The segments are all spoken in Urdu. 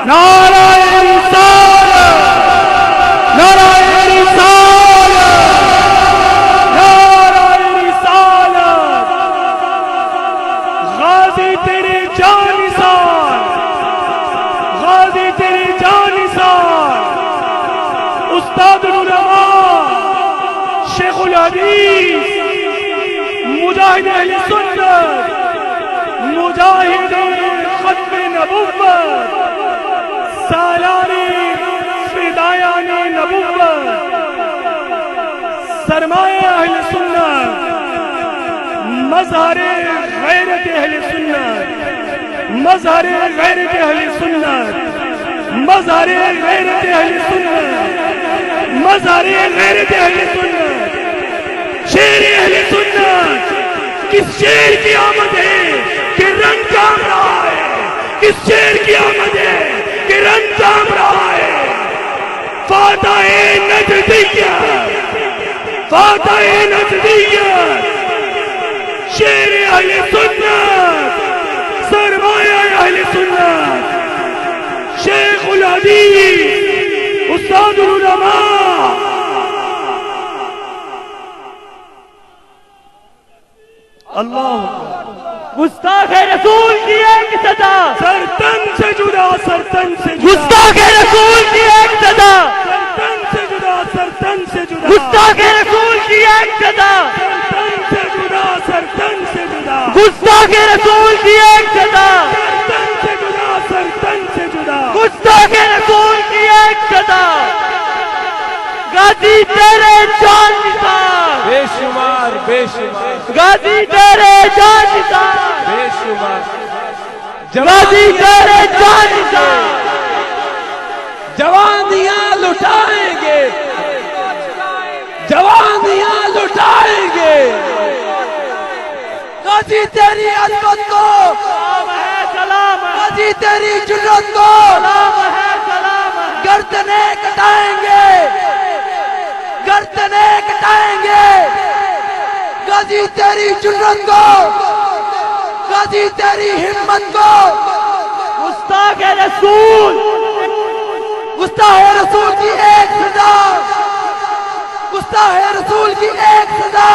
نعرہ رسالت، نعرہ رسالت، نعرہ رسالت، غازی تیری جان نثار، غازی تیری جان نثار، استاد العلماء شیخ الحدیث، مجاہد اہل سنت، مجاہد ختم نبوت، سالاری فدایان نبوت، سرمایہ اہل سنت، مظہر غیرت اہل سنت، مظہر غیرت اہل سنت، مظہر غیرت اہل سنت، مظہر غیرت اہل سنت، شیر اہل سنت۔ کس شیر کی آمد ہے کہ رنگ جام رہا ہے، کس شیر کی آمد ہے کہ رنگ جام رہا ہے۔ فاتح نجدیت، فاتح نجدیت، شیر اہل سنت، سرمایہ اہل سنت، شیخ الحدیث، استاد العلماء۔ اللہ گستاخ رسول کی ایک صدا، سرتن سے جدا، سرتن سے جدا، گستاخ رسول کی ایک صدا، سرتن سے جدا، سرتن سے جدا، گستاخ رسول کی ایک صدا، سرتن سے جدا، سرتن سے جدا، گستاخ رسول کی ایک صدا، سرتن سے جدا، سرتن سے جدا، گستاخ رسول کی ایک صدا۔ غازی تیرے جان نثار، بے شمار بے شمار غازی تیرے جان نثار، بے شمار غازی تیرے جان نثار۔ جوانیاں لٹائیں گے، جوانیاں لٹائیں گے، غازی تیری عظمت کو، سلام ہے، سلام ہے، غازی تیری جرت کو سلام ہے، سلام ہے۔ گردنیں کٹائیں گے، گردنیں کٹائیں گے، غازی تیری جرت کو، غازی تیری ہمت کو، گستاخ رسول، گستاخ رسول کی ایک سزا، گستاخ رسول کی ایک سزا۔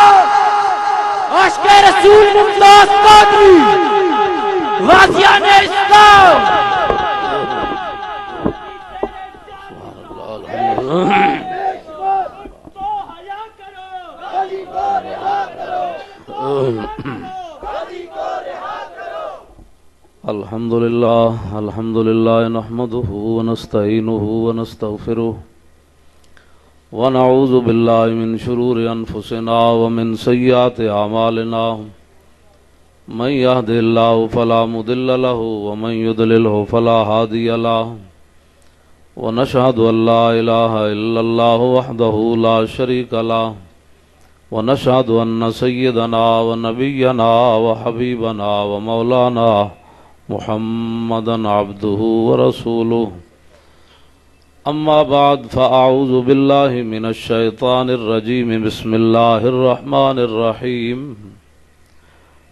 عاشق رسول ممتاز قادری، غازیان اسلام۔ الحمد لله نحمده ونستعينه ونستغفره ونعوذ بالله من شرور أنفسنا ومن سيئات أعمالنا من يهده الله فلا مضل له ومن يضلله فلا هادي له ونشهد أن لا إله إلا الله وحده لا شريك له ونشهد أن سيدنا ونبينا وحبيبنا ومولانا محمدًا عبده ورسوله أما بعد فأعوذ بالله من الشيطان الرجيم بسم الله الرحمن الرحيم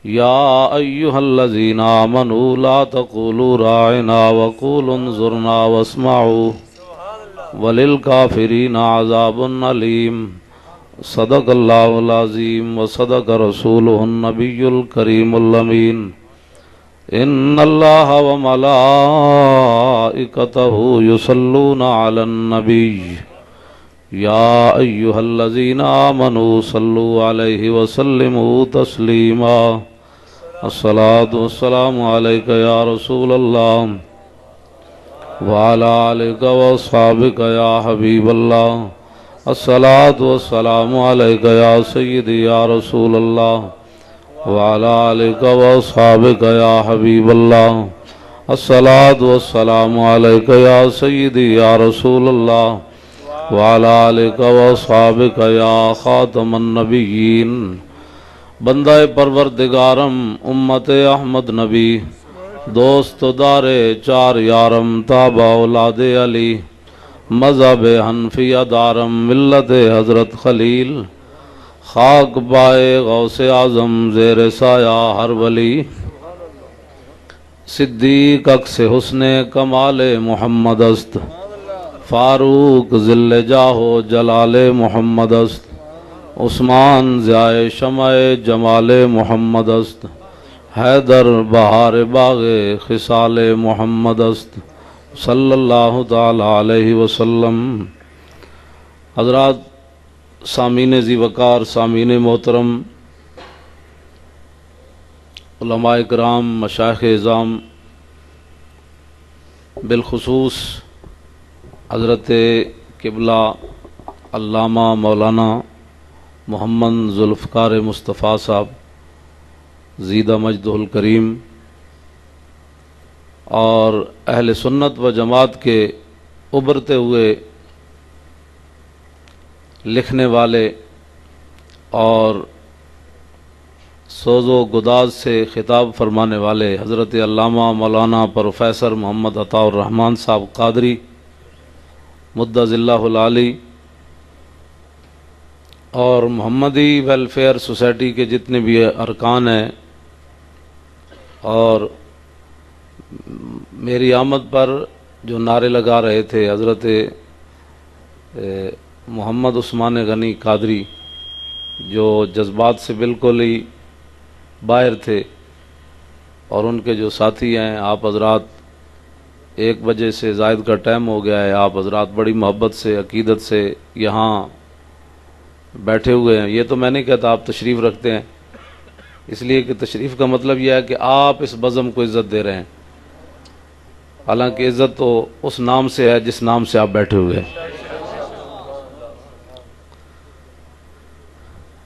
يا أيها الذين آمنوا لا تقولوا راعنا وقولوا انظرنا واسمعوا وللكافرين عذاب أليم صدق الله العظيم وصدق رسوله النبي الكريم الأمين إن الله وملائكته يصلون على النبي يا أيها الذين آمنوا صلوا عليه وسلموا تسليما الصلاة والسلام عليك يا رسول الله وعلى آلك وأصحابك يا حبيب الله الصلاة والسلام عليك يا سيدي يا رسول الله وعلى آلك وأصحابك يا حبيب الله الصلاة والسلام عليك يا سيدي يا رسول الله وعلى آلك وأصحابك يا خاتم النبيين بندہ پروردگارم امت احمد نبی دوست دار چار یارم تابع اولاد علی مذہب حنفیہ دارم ملت حضرت خلیل خاک بائے غوث اعظم زیر سایہ ہر ولی صدیق اکس حسن کمال محمد است، فاروق ذل جاہ و جلال محمد است، عثمان ضیاء شمع جمال محمد است، حیدر بہار باغ خصال محمد است، صلی اللہ تعالی علیہ وسلم۔ حضرات سامعین ذی وقار، سامعین محترم، علماء کرام، مشائخ اعظام، بالخصوص حضرت قبلہ علامہ مولانا محمد ذوالفقار مصطفیٰ صاحب زیدہ مجدہ الکریم، اور اہل سنت و جماعت کے ابھرتے ہوئے لکھنے والے اور سوز و گداز سے خطاب فرمانے والے حضرت علامہ مولانا پروفیسر محمد عطاء الرحمن صاحب قادری مدظ اللہ العالی، اور محمدی ویلفیئر سوسائٹی کے جتنے بھی ارکان ہیں، اور میری آمد پر جو نعرے لگا رہے تھے حضرت محمد عثمان غنی قادری، جو جذبات سے بالکل ہی باہر تھے، اور ان کے جو ساتھی ہیں، آپ حضرات 1 بجے سے زائد کا ٹائم ہو گیا ہے، آپ حضرات بڑی محبت سے، عقیدت سے یہاں بیٹھے ہوئے ہیں۔ یہ تو میں نہیں کہتا آپ تشریف رکھتے ہیں، اس لیے کہ تشریف کا مطلب یہ ہے کہ آپ اس بزم کو عزت دے رہے ہیں، حالانکہ عزت تو اس نام سے ہے جس نام سے آپ بیٹھے ہوئے ہیں۔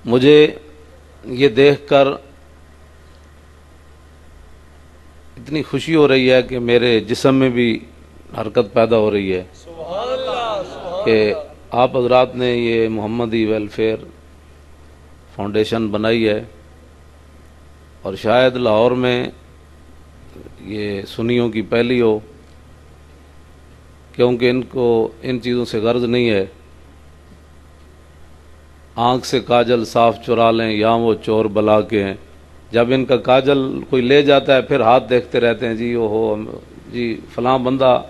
مجھے یہ دیکھ کر اتنی خوشی ہو رہی ہے کہ میرے جسم میں بھی حرکت پیدا ہو رہی ہے کہ آپ حضرات نے یہ محمدی ویلفیئر فاؤنڈیشن بنائی ہے، اور شاید لاہور میں یہ سنیوں کی پہلی ہو، کیونکہ ان کو ان چیزوں سے غرض نہیں ہے۔ آنکھ سے کاجل صاف چرا لیں یا وہ چور بلا کے ہیں، جب ان کا کاجل کوئی لے جاتا ہے پھر ہاتھ دیکھتے رہتے ہیں، جی اوہو جی فلاں بندہ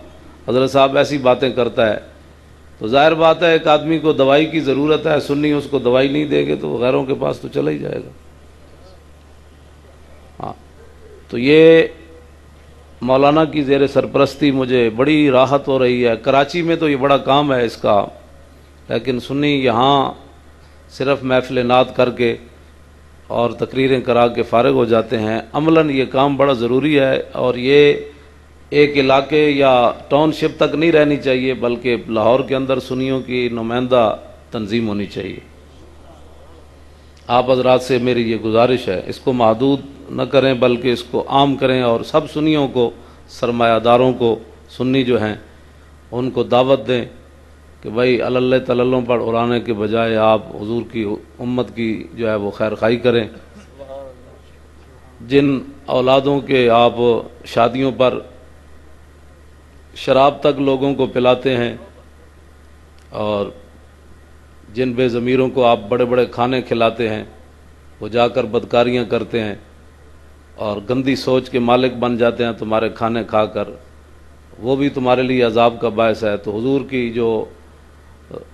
حضرت صاحب ایسی باتیں کرتا ہے۔ تو ظاہر بات ہے ایک آدمی کو دوائی کی ضرورت ہے، سنی اس کو دوائی نہیں دے گے تو وہ غیروں کے پاس تو چلا ہی جائے گا۔ ہاں، تو یہ مولانا کی زیر سرپرستی مجھے بڑی راحت ہو رہی ہے۔ کراچی میں تو یہ بڑا کام ہے اس کا، لیکن سنی یہاں صرف محفل نعت کر کے اور تقریریں کرا کے فارغ ہو جاتے ہیں۔ عملاً یہ کام بڑا ضروری ہے، اور یہ ایک علاقے یا ٹاؤن شپ تک نہیں رہنی چاہیے، بلکہ لاہور کے اندر سنیوں کی نمائندہ تنظیم ہونی چاہیے۔ آپ حضرات سے میری یہ گزارش ہے، اس کو محدود نہ کریں بلکہ اس کو عام کریں، اور سب سنیوں کو، سرمایہ داروں کو، سنی جو ہیں ان کو دعوت دیں کہ بھائی اللہ تللوں پر اڑانے کے بجائے آپ حضور کی امت کی جو ہے وہ خیر خواہی کریں۔ جن اولادوں کے آپ شادیوں پر شراب تک لوگوں کو پلاتے ہیں، اور جن بے ضمیروں کو آپ بڑے بڑے کھانے کھلاتے ہیں، وہ جا کر بدکاریاں کرتے ہیں اور گندی سوچ کے مالک بن جاتے ہیں تمہارے کھانے کھا کر، وہ بھی تمہارے لیے عذاب کا باعث ہے۔ تو حضور کی جو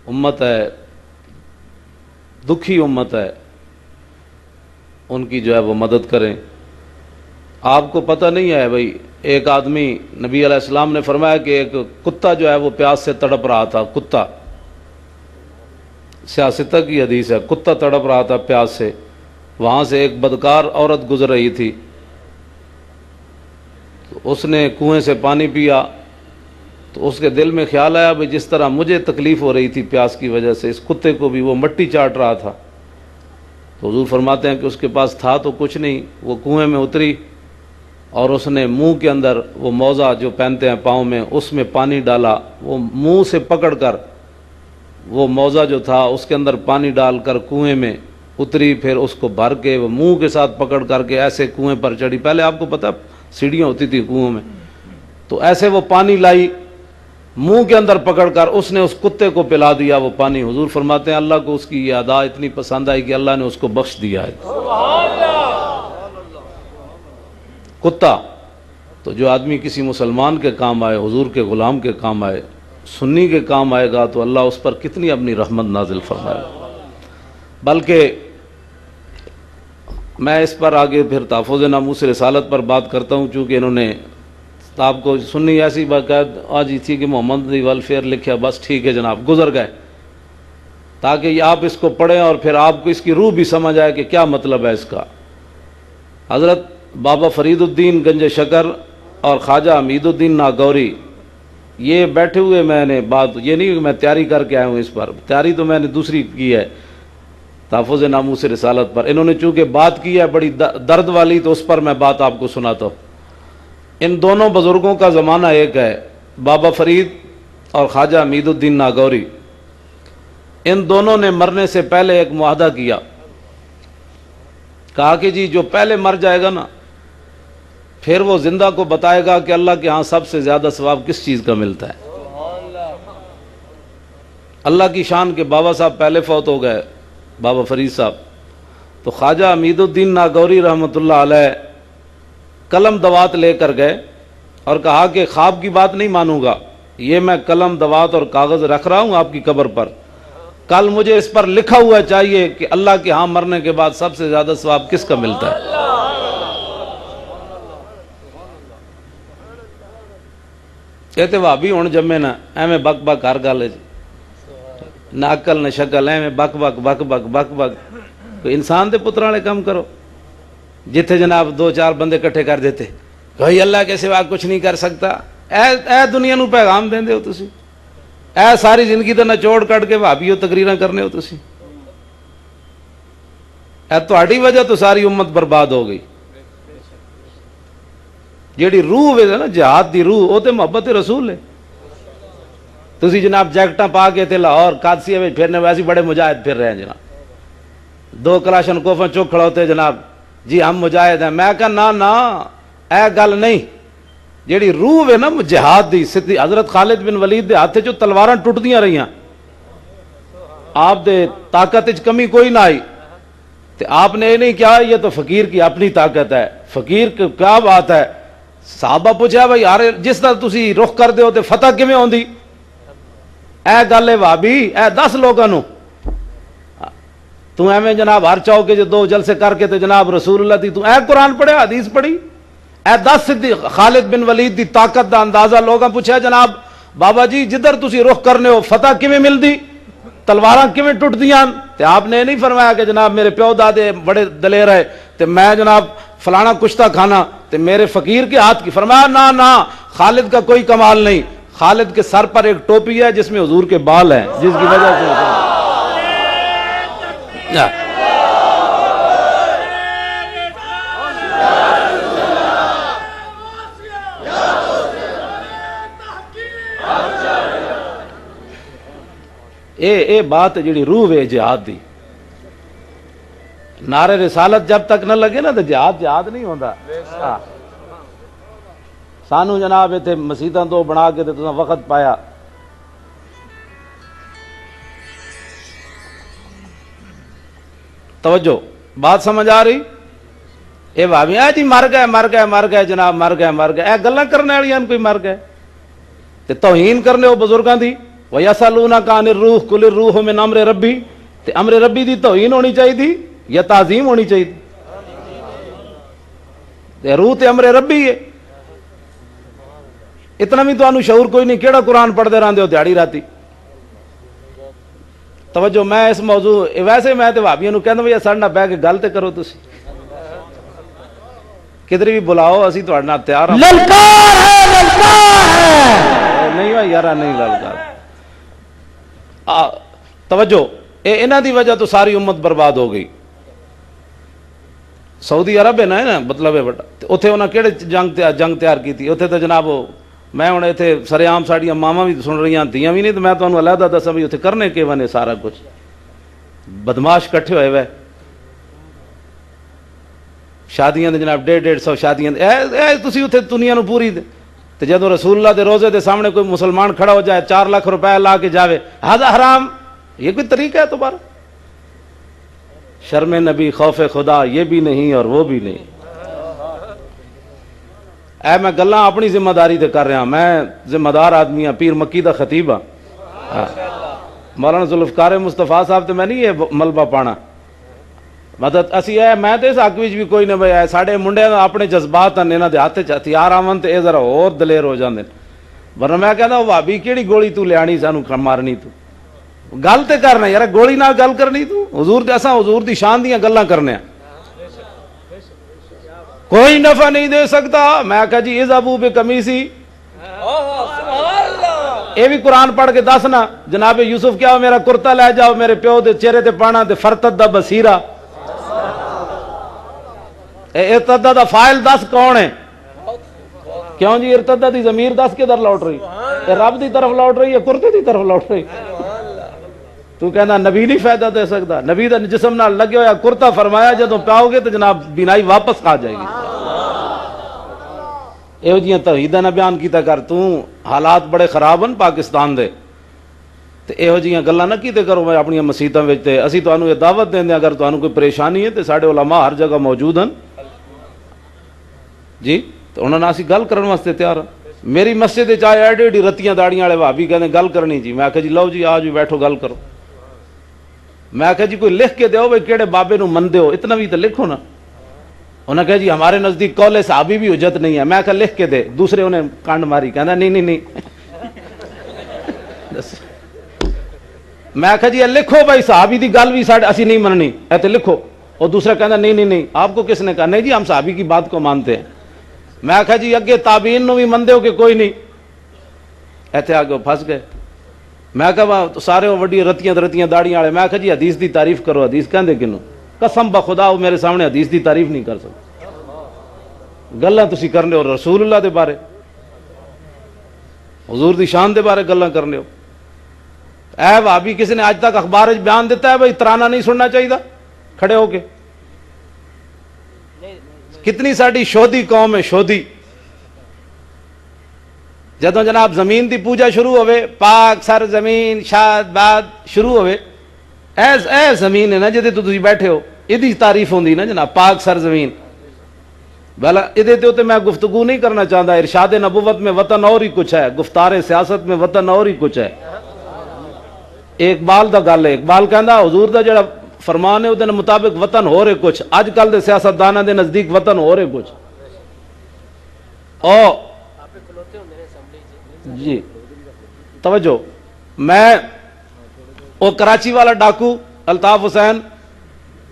امت ہے، دکھی امت ہے، ان کی جو ہے وہ مدد کریں۔ آپ کو پتہ نہیں ہے بھائی، ایک آدمی، نبی علیہ السلام نے فرمایا کہ ایک کتا جو ہے وہ پیاس سے تڑپ رہا تھا، کتا، سیاستہ کی حدیث ہے، کتا تڑپ رہا تھا پیاس سے، وہاں سے ایک بدکار عورت گزر رہی تھی، تو اس نے کنویں سے پانی پیا، تو اس کے دل میں خیال آیا بھئی جس طرح مجھے تکلیف ہو رہی تھی پیاس کی وجہ سے، اس کتے کو بھی وہ مٹی چاٹ رہا تھا۔ تو حضور فرماتے ہیں کہ اس کے پاس تھا تو کچھ نہیں، وہ کنویں میں اتری اور اس نے منہ کے اندر وہ موزہ جو پہنتے ہیں پاؤں میں، اس میں پانی ڈالا، وہ منہ سے پکڑ کر وہ موزہ جو تھا اس کے اندر پانی ڈال کر کنویں میں اتری، پھر اس کو بھر کے وہ منہ کے ساتھ پکڑ کر کے ایسے کنویں پر چڑھی۔ پہلے آپ کو پتہ سیڑھیاں ہوتی تھی کنویں میں، تو ایسے وہ پانی لائی، منہ کے اندر پکڑ کر اس نے اس کتے کو پلا دیا وہ پانی۔ حضور فرماتے ہیں اللہ کو اس کی یہ ادا اتنی پسند آئی کہ اللہ نے اس کو بخش دیا ہے۔ کتا تو جو آدمی کسی مسلمان کے کام آئے، حضور کے غلام کے کام آئے، سنی کے کام آئے گا تو اللہ اس پر کتنی اپنی رحمت نازل فرمائے گا۔ بلکہ میں اس پر آگے پھر تحفظ ناموس رسالت پر بات کرتا ہوں، چونکہ انہوں نے آپ کو سنی ایسی باقاعد آج ہی تھی کہ محمد ویلفیئر لکھا، بس ٹھیک ہے جناب، گزر گئے، تاکہ آپ اس کو پڑھیں اور پھر آپ کو اس کی روح بھی سمجھ آئے کہ کیا مطلب ہے اس کا۔ حضرت بابا فرید الدین گنج شکر اور خواجہ حمید الدین ناگوری، یہ بیٹھے ہوئے میں نے بات، یہ نہیں کہ میں تیاری کر کے آیا ہوں، اس پر تیاری تو میں نے دوسری کی ہے تحفظ ناموس رسالت پر، انہوں نے چونکہ بات کی ہے بڑی درد والی، تو اس پر میں بات آپ کو سناتا ہوں۔ ان دونوں بزرگوں کا زمانہ ایک ہے، بابا فرید اور خواجہ حمید الدین ناگوری، ان دونوں نے مرنے سے پہلے ایک معاہدہ کیا، کہا کہ جی جو پہلے مر جائے گا نا، پھر وہ زندہ کو بتائے گا کہ اللہ کے ہاں سب سے زیادہ ثواب کس چیز کا ملتا ہے۔ اللہ کی شان کے بابا صاحب پہلے فوت ہو گئے، بابا فرید صاحب، تو خواجہ حمید الدین ناگوری رحمۃ اللہ علیہ قلم دوات لے کر گئے اور کہا کہ خواب کی بات نہیں مانوں گا، یہ میں قلم دوات اور کاغذ رکھ رہا ہوں آپ کی قبر پر، کل مجھے اس پر لکھا ہوا چاہیے کہ اللہ کے ہاں مرنے کے بعد سب سے زیادہ ثواب کس کا ملتا ہے۔ کہتے وہابی ہون جمے نا ایویں بک بک ہر گل جی، نہ عقل نہ شکل، ایویں بک بک بک بک بک بک، کوئی انسان دے پتر والے کام کرو، جتھے جناب دو چار بندے کٹھے کر دیتے کوئی اللہ کے سوا کچھ نہیں کر سکتا، اے دنیا نو پیغام دیندے ہو تسی، اے ساری زندگی تے نچوڑ کٹ کے بھابیو تقریراں کرنے ہو تسی، اے تہاڈی وجہ تو ساری امت برباد ہو گئی۔ جیڑی روح ہے نا جہاد دی روح، وہ تے محبت رسول ہے۔ تسی جناب جیکٹاں پا کے تے لاہور قادسیہ وچ پھرنے ویسے بڑے مجاہد پھر رہے ہیں جناب، دو کلاشن کوفاں چک کھڑے ہوتے جناب جی ہم مجاہد ہیں، میں کہا نا اے گل نہیں، جیڑی روح ہے نا جہاد دی، حضرت خالد بن ولید دے ہاتھ چوں تلواراں ٹوٹدیاں رہیاں، آپ دے طاقت وچ کمی کوئی نہ آئی، تے آپ نے یہ نہیں کہا یہ تو فقیر کی اپنی طاقت ہے، فقیر کی کیا بات ہے۔ صحابہ پوچھا بھائی یار جس طرح تسی رخ کر دے ہو تے فتح کیویں ہوندی، اے گل ہے بھابی، اے 10 لوگاں نو تو ایویں جناب ہر چاہو کہ جو 2 جلسے کر کے تے جناب رسول اللہ دی تو اے قرآن پڑھیا حدیث پڑھی، اے 10 صدیق خالد بن ولید دی طاقت دا اندازہ لوگاں پوچھا جناب بابا جی جدھر تسی رخ کرنے ہو فتح کیویں ملدی، تلواراں کیویں ٹوٹدیاں، تے آپ نے نہیں فرمایا کہ جناب میرے پیو دادے بڑے دلیر ہے تے میں جناب فلانا کشتہ کھانا تے میرے فقیر کے ہاتھ کی، فرمایا نا خالد کا کوئی کمال نہیں، خالد کے سر پر ایک ٹوپی ہے جس میں حضور کے بال ہیں، جس کی وجہ سے اے بات جڑی روح ہے جہاد دی، نعرے رسالت جب تک نہ لگے نا تو جہاد نہیں ہوندا۔ سانو جناب اتنے مسیتاں تو بنا کے تو وقت پایا، توجہ بات سمجھ آ رہی؟ اے بھابیاں جی مر گئے جناب مر گئے، اے گلاں کرنے والیاں کوئی مر گئے تے توہین کرنے ہو بزرگاں دی، وَيَسْأَلُونَكَ عَنِ الرُّوحِ قُلِ الرُّوحُ مِنْ أَمْرِ رَبِّي، تے امر ربی دی توہین ہونی چاہیے یا تعظیم ہونی چاہیے؟ تے روح تے امر ربی ہے، اتنا بھی تو شعور کوئی نہیں، کیڑا قرآن پڑھتے رہتے ہو دیہڑی راتی۔ توجہ میں اس موضوع ویسے میں تے بھابیاں نوں کہندا بھئی ساڈے نال بیٹھ کے گل تے کرو، تسی کدھر بھی بلاؤ اسی تہاڈے نال تیار ہاں۔ للکار ہے نہیں بھائی یار نہیں للکار، توجہ انہاں دی وجہ تو ساری امت برباد ہو گئی۔ سعودی عرب ہے نا مطلب ہے بڑا، اتنے انہاں کہڑے جنگ تیار کی تھی، اتنے تو جناب میں ہوں اتنے سر عام ساڑیاں ماواں بھی سن رہی ہیں دھیاں بھی نہیں، تو میں تمہیں علیحدہ دساں بھی اتنے کرنے کے بنے سارا کچھ بدماش کٹھے ہوئے ہوئے، شادیاں دے جناب 150 شادیاں تسی اتنے دنیا نو پوری دے، تو جدو رسول اللہ دے روزے دے سامنے کوئی مسلمان کھڑا ہو جائے 4 لاکھ روپے لا کے جاوے، ہذا حرام، یہ کوئی طریقہ ہے تمہارا؟ شرم نبی خوف خدا یہ بھی نہیں اور وہ بھی نہیں۔ اے میں گلاں اپنی ذمہ داری تے کر رہا، میں ذمہ دار آدمی ہاں، پیر مکی دا خطیب ہاں۔ مولانا ذوالفقار مصطفیٰ صاحب تے میں نہیں یہ ملبہ پانا، مطلب اسی اے میں تے اس حق وچ بھی کوئی نہ بھائی ساڈے منڈے اپنے جذبات ہیں، انہاں دے ہاتھ وچ ہتھیار آون تے اے ذرا اور دلیر ہو جاندے، ورنہ میں کہندا بھابی کیڑی گولی تو لیانی سانو مارنی، تو گل تے کرنا یار، گولی نال گل کرنی، تو حضور دے اساں حضور دی شان دیاں گلاں کرنے ہیں، کوئی نفع نہیں دے سکتا۔ میں کہا جی اذهبوا بقمیصی، اے بھی قرآن پڑھ کے دسنا جناب یوسف کیا میرا کرتا لے جاؤ میرے پیو دے چہرے تے پانا تے فرتد دا بصیرہ، ارتدہ دا فائل دس کون ہے؟ کیوں جی ارتدہ دی ضمیر دس کے در لوٹ رہی، رب دی طرف لوٹ رہی ہے کرتے دی طرف لوٹ رہی؟ تو کہنا نبی نہیں فائدہ دے سکتا، نبی دا جسم نال لگے ہویا کرتا فرمایا جدوں پاؤ گے تو جناب بینائی واپس آ جائے گی۔ ایو جیاں توحیداں نہ بیان کیتا کر، تو حالات بڑے خراب ہیں پاکستان دے، تے ایہو جیاں گلاں نہ کیتے کرو میں اپنی مسیتاں وچ، تے اسی تانوں یہ دعوت دیندے اگر تانوں کوئی پریشانی ہے تے ساڈے علماء ہر جگہ موجود ہیں جی، تو انہاں نال اسی گل کرن واسطے تیار ہاں۔ میری مسجد وچ آئے ایڈی ایڈی رتیاں داڑیاں والے بھابی کہندے گل کرنی جی، میں آکھیا جی لو جی آ جی بیٹھو گل کرو، میں آکھیا جی کوئی لکھ کے دیو بھائی کیڑے بابے نو مندے ہو، اتنا بھی تو لکھو نا۔ انہوں نے کہا جی ہمارے نزدیک قول صحابی بھی حجت نہیں ہے، میں کہا لکھ کے دے، دوسرے انہیں کانڈ ماری، کہنا نہیں نہیں نہیں، میں کہا جی لکھو بھائی صحابی دی گل بھی ساڈے اسی نہیں مننی، اے تے لکھو، اور دوسرا کہنا نہیں نہیں نہیں، آپ کو کس نے کہا؟ نہیں جی ہم صحابی کی بات کو مانتے ہیں۔ میں کہا جی اگے تابعین نو بھی مندے ہو کہ کوئی نہیں، ایتھے آگے پھنس گئے۔ میں کہا سارے وڈی رتیاں داڑیاں والے، میں کہا جی حدیث دی تعریف کرو، حدیث کہندے کنوں؟ قسم بخدا وہ میرے سامنے حدیث دی تعریف نہیں کر سکتے، گلاں تسی کرنے ہو رسول اللہ دے بارے، حضور دی شان دے بارے گلاں کرنے ہو۔ اے وہابی کسی نے آج تک اخبار وچ بیان دیتا ہے بھائی ترانہ نہیں سننا چاہیے کھڑے ہو کے؟ کتنی ساڈی شودی قوم ہے، شودی، جدوں جناب زمین دی پوجا شروع ہوئے، پاک سر زمین شاد باد شروع ہوئے، اے زمین ہے نا جدے تو تسی بیٹھے ہو، یہ تعریف ہوندی نا جناب پاک سر زمین، بھلا یہ میں گفتگو نہیں کرنا چاہتا۔ ارشاد نبوت میں وطن اور ہی کچھ ہے، گفتار سیاست میں وطن اور ہی کچھ ہے۔ اقبال دا گل ہے، اقبال کہندا حضور دا جڑا فرمان ہے وہ مطابق وطن ہو رہے کچھ، اج کل دے سیاستداناں دے نزدیک وطن ہو رہے کچھ۔ او جی توجہ، میں او کراچی والا ڈاکو الطاف حسین،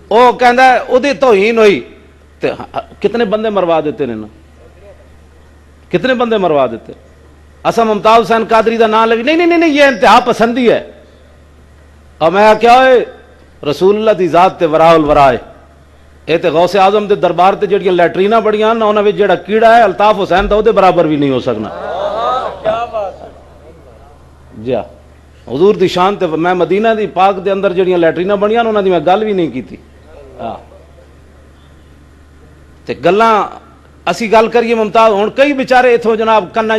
او کہندا ہے او دی توہین ہوئی تے کتنے بندے مروا دیتے نے نا، کتنے بندے مروا دیتے۔ اسا ممتاز حسین قادری دا نام لگی، نہیں نہیں نہیں یہ انتہا پسندی ہے، اور میں کیا ہے رسول اللہ دی ذات تے وراء الورا ہے، اے تے غوث اعظم دے دربار تے جڑیاں لیٹرینا بڑیاں نا انہاں وچ جڑا کیڑا ہے الطاف حسین دا او دے برابر بھی نہیں ہو سکنا۔ جی حضور دی شان تے میں مدینہ دی پاک دے اندر جڑیاں لیٹرینا بنیاں انہاں دی میں گل بھی نہیں کیتی، تے گلاں اسی گل کریے ممتاز ہن کئی بیچارے اتھوں جناب کنا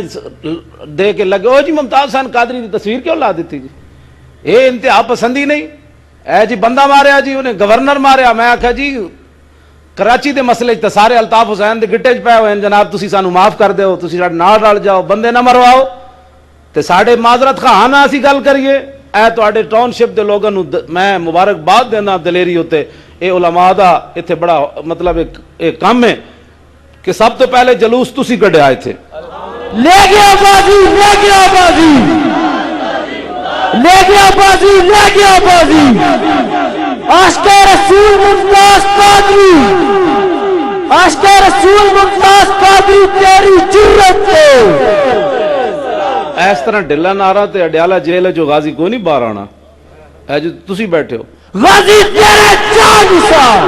دے کے لگے، او جی ممتاز حسین قادری دی تصویر کیوں لا دیتی جی، اے انتہا پسندی نہیں، اے جی بندہ ماریا جی انہیں گورنر ماریا۔ میں آکھا جی کراچی دے مسئلے تے سارے الطاف حسین دے گٹے چ پے ہوئے ہیں جناب، تسی سانو معاف کر دیو، تسی ساڈے نال رل جاؤ، بندے نہ مرواؤ تے ساڈے معذرت خواہ نہ اسی گل کریے۔ اے تواڈے ٹاؤن شپ دے لوگاں نو میں مبارکباد دینا دلیری ہوتے، اے علماء دا ایتھے بڑا مطلب ایک کام ہے کہ سب تو پہلے جلوس تسی کڈے آئے تھے، لے گیا بازی، لے گیا بازی، لے گیا بازی، لے گیا بازی، عاشق رسول ممتاز قادری، عاشق رسول ممتاز قادری تیری جرت ہے۔ اس طرح ڈلا نارا تے اڈیالہ جیل جو غازی کوئی نہیں باہر آنا، اے جو تسی بیٹھے ہو غازی تیرے چار نثار،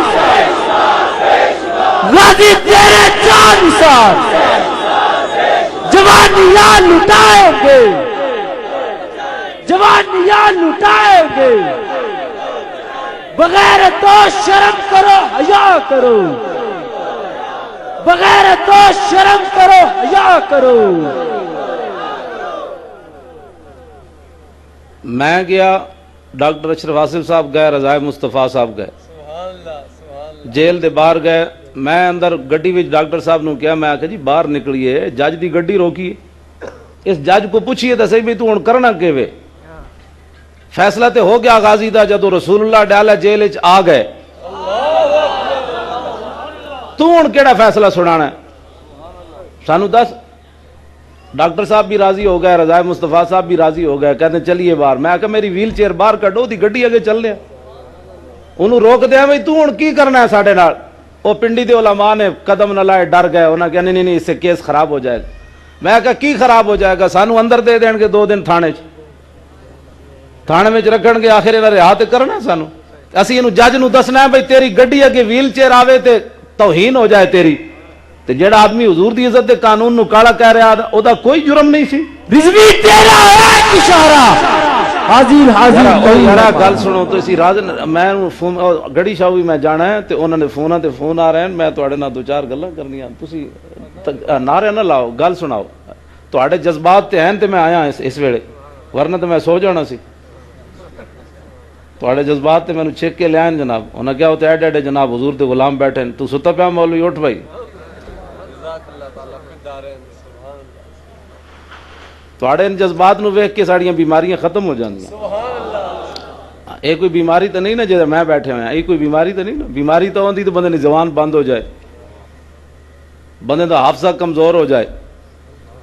غازی تیرے چار نثار، جوانیاں لٹائیں گے، جوانیاں لٹائیں گے، بغیر تو شرم کرو حیا کرو، بغیر تو شرم کرو حیا کرو۔ میں گیا، ڈاکٹر اشرف حاصل صاحب گئے، رضائے مصطفیٰ صاحب گئے، جیل دے باہر گئے، میں اندر گڈی وچ ڈاکٹر صاحب نو کیا، میں آخیا جی باہر نکلیے، جج دی گڈی روکیے، اس جج کو پوچھیے تو صحیح بھی تو ہن کرنا کیویں؟ فیصلہ تے ہو گیا غازی دا، جدو رسول اللہ ڈالا جیل وچ آ گئے، تو ہن کیڑا فیصلہ سنانا ہے؟ سانو دس۔ ڈاکٹر صاحب بھی راضی ہو گئے، رضائے مصطفیٰ صاحب بھی راضی ہو گئے، کہتے ہیں چلیے باہر۔ میں کہا میری ویل چیئر باہر کڈو، دی گڈی اگے چل لیا، انہوں روک دیا بھائی تو ہن کی کرنا ہے ساڈے نال؟ وہ پنڈی دے علماء نے قدم نہ لائے، ڈر گئے، انہوں نے کہا نہیں اس سے کیس خراب ہو جائے گا۔ میں کہا کی خراب ہو جائے گا؟ سانو اندر دے دین گے 2 دن تھانے میں رکھن گے، آخر انہاں رہا تے کرنا سانو؟ اسی انہوں جج نو دسنا ہے بھائی تیری گڈی اگے ویل چیئر آوے تے توہین ہو جائے تیری، تے جیڑا آدمی حضور دی عزت دے قانون نو کالا کہہ رہا او دا کوئی جرم نہیں سی۔ رضوی تیرا ہے اشارہ، حاضر حاضر میرا گل سنو تو اسی راز میں گڑی شاہ بھی میں جانا ہے تے انہوں نے فوناں تے فون آ رہے ہیں، میں تواڈے نال 2-4 گلاں کرنیاں، تسی نعرے نہ لاؤ، گل سناؤ، تواڈے جذبات تے ہیں تے میں آیا اس ویلے، ورنہ تے میں سو جانا سی۔ تواڈے جذبات تے مینوں چھک کے لے آئے جناب، انہاں کیا ہوتے ایڈے ایڈے جناب حضور دے غلام بیٹھے ہیں، تو ستا پیا مولوی اٹھ بھائی۔ تواڈے ان جذبات نو ویکھ کے ساڑیاں بیماریاں ختم ہو جاندیاں۔ یہ کوئی بیماری تو نہیں نا جے میں بیٹھے ہوئے ہیں، یہ کوئی بیماری تو نہیں نا، بیماری تو ہوندی تو بندے دی زبان بند ہو جائے، بندے دا حافظہ کمزور ہو جائے،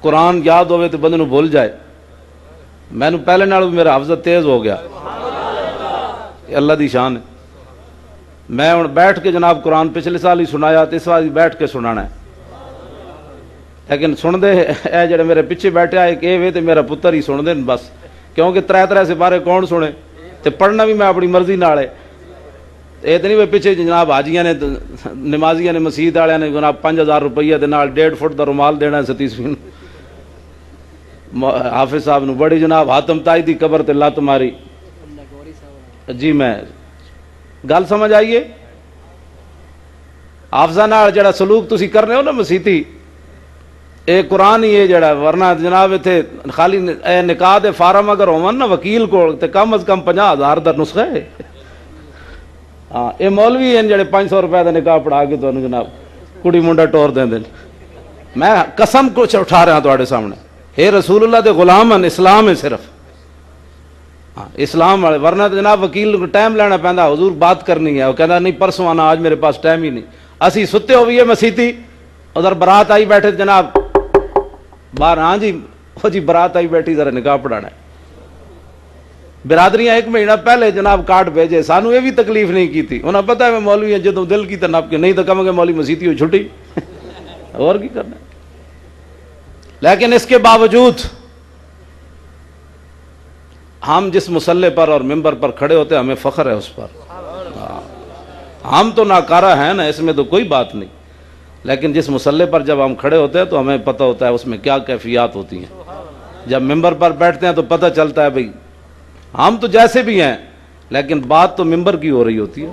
قرآن یاد ہوئے تو بندے نو بھول جائے۔ میں نو پہلے نال میرا حافظہ تیز ہو گیا، اللہ دی شان ہے۔ میں ہن بیٹھ کے جناب قرآن پچھلے سال ہی سنایا، تو اس بار بیٹھ کے سنانا ہے، لیکن سن دے اے جڑے میرے پیچھے بیٹھے ایک اے وے تے میرا پتر ہی سن دے بس، کیونکہ 3 سپارے کون سنے، تے پڑھنا بھی میں اپنی مرضی نال ہے۔ یہ تو نہیں پیچھے جناب حاجیاں نے نمازیاں نے مسجد والے نے جناب 5000 روپیہ دے نال 1.5 فٹ دا رومال دینا ستیسویں حافظ صاحب نو، بڑی جناب حاتم تائی دی قبر تے لت ماری۔ جی میں گل سمجھ آئیے، حافظہ نال جڑا سلوک تسی کرنے ہو نا مسیتی، اے قرآن ہی ہے جڑا، ورنہ جناب اتنے خالی اے نکاح دے فارم اگر ہون نا وکیل کو تے کم از کم 50,000 دا نسخہ ہے۔ ہاں اے مولوی ہیں جڑے 500 روپے دا نکاح پڑھا کے تانوں جناب کڑی منڈا ٹور دیں دیں۔ میں قسم کچھ اٹھا رہا ہوں تواڈے سامنے، اے رسول اللہ دے غلام ہیں، اسلام ہے صرف، ہاں اسلام والے، ورنہ جناب وکیل کو ٹائم لینا پیندا، حضور بات کرنی ہے، وہ کہندا نہیں پرسوں آنا، آج میرے پاس ٹائم ہی نہیں۔ اسی ستے ہوئیے مسیتی، ادھر برات آئی بیٹھے جناب باہر، ہاں جی وہ جی برات آئی بیٹھی ذرا نکاح پڑھانا ہے۔ برادریاں 1 مہینہ پہلے جناب کارڈ بھیجے، سانو یہ بھی تکلیف نہیں کی تھی، انہیں پتہ ہے میں مولوی ہیں، جدوں دل کی تو نپ کے نہیں تو کہوں گے مولوی مسیتی ہو چھٹی اور کی کرنا ہے۔ لیکن اس کے باوجود ہم جس مسلح پر اور ممبر پر کھڑے ہوتے ہیں ہمیں فخر ہے اس پر، ہم تو ناکارہ ہیں نا، اس میں تو کوئی بات نہیں، لیکن جس مسلح پر جب ہم کھڑے ہوتے ہیں تو ہمیں پتہ ہوتا ہے اس میں کیا کیفیات ہوتی ہیں۔ جب ممبر پر بیٹھتے ہیں تو پتہ چلتا ہے بھئی ہم تو جیسے بھی ہیں، لیکن بات تو ممبر کی ہو رہی ہوتی ہے۔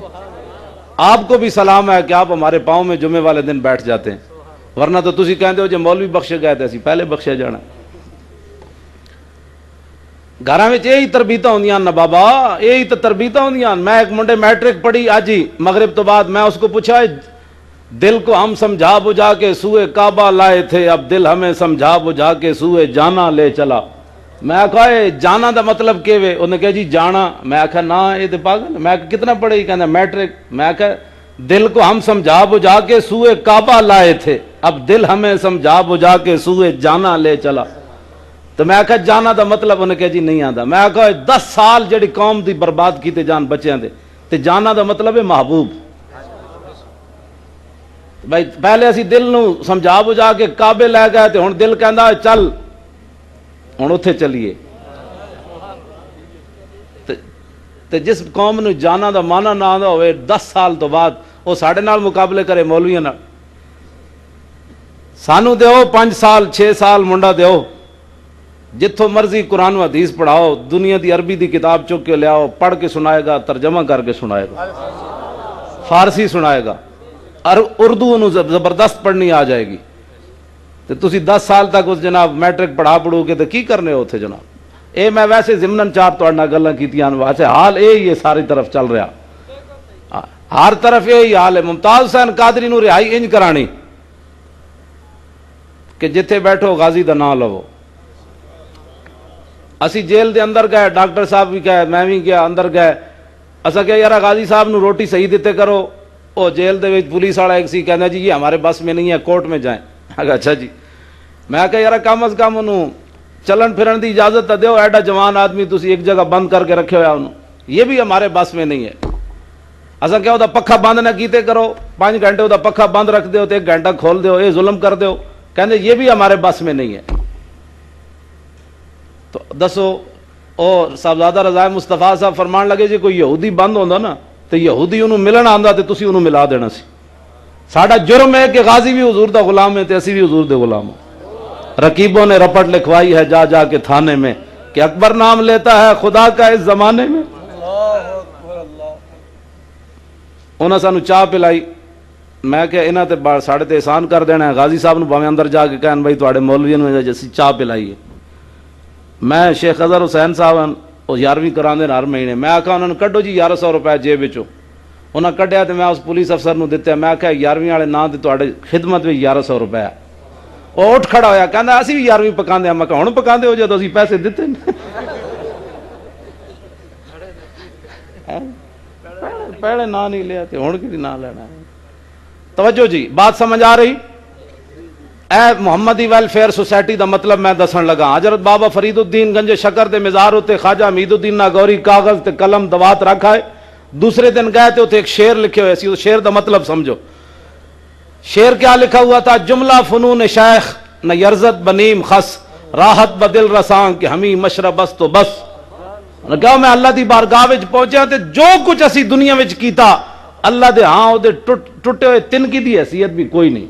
آپ کو بھی سلام ہے کہ آپ ہمارے پاؤں میں جمعے والے دن بیٹھ جاتے ہیں، ورنہ تو تسی کہتے ہو جو مولوی بخشے گئے تھے اسی پہلے بخشے جانا۔ گھراں وچ یہی تربیتاں ہوندیاں نا بابا، یہی تو تربیتاں ہوندیاں۔ میں ایک منڈے میٹرک پڑھی آج ہی مغرب تو بعد، میں اس کو پوچھا دل کو ہم سمجھا بجھا کے سوئے کعبہ لائے تھے، اب دل ہمیں سمجھا بجھا کے سوئے جانا لے چلا۔ میں کہا جانا دا مطلب کیا ہے؟ انہوں نے کہا جی جانا۔ میں کہا نا یہ تو پاگل، میں کہا کتنا پڑھے؟ کہنا میٹرک۔ میں کہا دل کو ہم سمجھا بجھا کے سوئے کعبہ لائے تھے، اب دل ہمیں سمجھا بجھا کے سوئے جانا لے چلا۔ تو میں کہا جانا دا مطلب؟ انہوں نے کہا جی نہیں آتا۔ میں کہا 10 سال جڑی قوم دی برباد کیتے جان بچیاں دے، تے جانا دا مطلب ہے محبوب۔ بھائی پہلے اسی دل نو سمجھا بجھا کے کعبے لے گئے تے ہن دل کہندا چل ہن اوتھے چلیے۔ تے جس قوم نو جانا دا معنی نہ آندا ہوئے 10 سال تو بعد وہ ساڈے نال مقابلے کرے مولویاں نال۔ سانو دیو 5 سال 6 سال منڈا دیو، جتھوں مرضی قرآن و حدیث پڑھاؤ، دنیا دی عربی دی کتاب چک کے لے آؤ، پڑھ کے سنائے گا، ترجمہ کر کے سنائے گا، فارسی سنائے گا، اور اردو انہوں زبردست پڑھنی آ جائے گی۔ تو تسی 10 سال تک اس جناب میٹرک پڑھا پڑھو کے تو کی کرنے ہو تھے جناب؟ اے میں ویسے ضمناً 4 تواڈے نال گلاں کیتیاں، ویسے حال اے ہی ہے ساری طرف چل رہا۔ ہر طرف یہی حال ہے. ممتاز حسین قادری نو رہائی انج کرانی کہ جتھے بیٹھو غازی دا نام لو. اسی جیل دے اندر گئے, ڈاکٹر صاحب بھی گئے, میں بھی گیا, اندر گئے. اسا کہ یار غازی صاحب نو روٹی صحیح دیتے کرو. او جیل دے وچ پولیس والا ایک سی کہندا جی یہ ہمارے بس میں نہیں ہے, کورٹ میں جائیں. اچھا جی. میں کہ یار کم از کم انہوں چلن پھرن دی اجازت دیو, ایڈا جوان آدمی تسی ایک جگہ بند کر کے رکھے ہوا انہوں, یہ بھی ہمارے بس میں نہیں ہے. اسا کیا ہوتا پکھا بند نہ کیتے کرو, 5 گھنٹے ہوتا پکھا بند رکھ دیو تو 1 گھنٹہ کھول دیو, یہ ظلم کر دیو. کہندے یہ بھی ہمارے بس میں نہیں ہے. تو دسو اور صاحبزادہ رضا مصطفیٰ صاحب فرمان لگے جی کوئی یہودی بند ہوندا نا تو یہودی انہوں ملن آندا تے تسی انہوں ملا دینا سی. ساڈا جرم ہے کہ غازی بھی حضور دا غلام ہے تے اسی بھی حضور دے غلام ہوں. رقیبوں نے رپٹ لکھوائی ہے جا جا کے تھانے میں کہ اکبر نام لیتا ہے خدا کا اس زمانے میں. انہاں سانو چاہ پلائی. میں کہ انہاں تے ساڑھے تے احسان کر دینا ہے. غازی صاحب نو باویں اندر جا کے کہن بھائی تواڈے مولوی نو جیسی چاہ پلائی ہے. میں شیخ اظہر حسین صاحب وہ 11ویں کراندے ہر مہینے. میں آکھا انہوں نے کڈو جی 1100 روپے جیب وچوں. انہاں کڈیا تے میں اس پولیس افسر نو دتے. میں آکھا 11ویں والے نام تے تواڈے خدمت وچ 1100 روپے ہے. وہ اٹھ کھڑا ہویا کہندا اسی بھی 11ویں پکاندے. میں کہا ہن پکاندے ہو جدوں اسی پیسے دتے پہلے نہ نہیں لیا تے ہن کی نہ لینا. توجہ جی, بات سمجھ آ رہی؟ اے محمدی ویلفیئر سوسائٹی دا مطلب میں دسن لگا. حضرت بابا فرید الدین گنج شکر دے مزار ہوتے خواجہ حمید الدین ناگوری کاغذ تے قلم دوات رکھا ہے. دوسرے دن گئے تے اتنے ایک شعر لکھے ہوئے سی. اس شعر دا مطلب سمجھو. شعر کیا لکھا ہوا تھا؟ جملہ فنون شیخ نہ یرزت بنیم خس, راحت بدل رساں کہ ہمیں مشرب بس تو بس. کہا میں اللہ دی بارگاہ وچ پہنچیا تے جو کچھ اسی دنیا وچ کیتا اللہ دے ہاں او دے ٹوٹے ہوئے تنکی دی حیثیت بھی کوئی نہیں.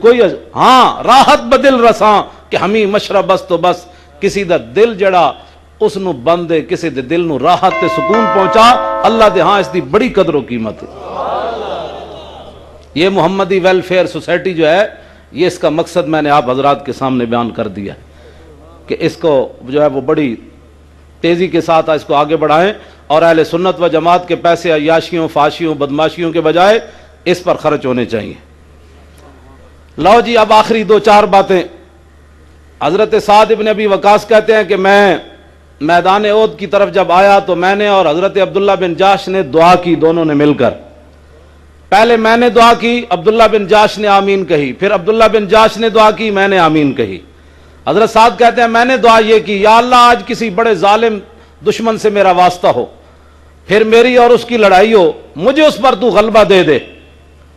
کوئی ہاں راحت بدل رساں کہ ہمیں مشرب بس تو بس. کسی دا دل جڑا اس نو بندے, کسی دے دل نو راحت تے سکون پہنچا, اللہ دے ہاں اس دی بڑی قدر و قیمت ہے. یہ محمدی ویلفیئر سوسائٹی جو ہے, یہ اس کا مقصد میں نے آپ حضرات کے سامنے بیان کر دیا کہ اس کو جو ہے وہ بڑی تیزی کے ساتھ اس کو آگے بڑھائیں اور اہل سنت و جماعت کے پیسے عیاشیوں, فاشیوں, بدماشیوں کے بجائے اس پر خرچ ہونے چاہیے. لو جی اب آخری 2-4 باتیں. حضرت سعد ابن ابی وقاص کہتے ہیں کہ میں میدان احد کی طرف جب آیا تو میں نے اور حضرت عبداللہ بن جاش نے دعا کی, دونوں نے مل کر. پہلے میں نے دعا کی, عبداللہ بن جاش نے آمین کہی. پھر عبداللہ بن جاش نے دعا کی, میں نے آمین کہی. حضرت سعد کہتے ہیں میں نے دعا یہ کی, یا اللہ آج کسی بڑے ظالم دشمن سے میرا واسطہ ہو, پھر میری اور اس کی لڑائی ہو, مجھے اس پر تو غلبہ دے دے,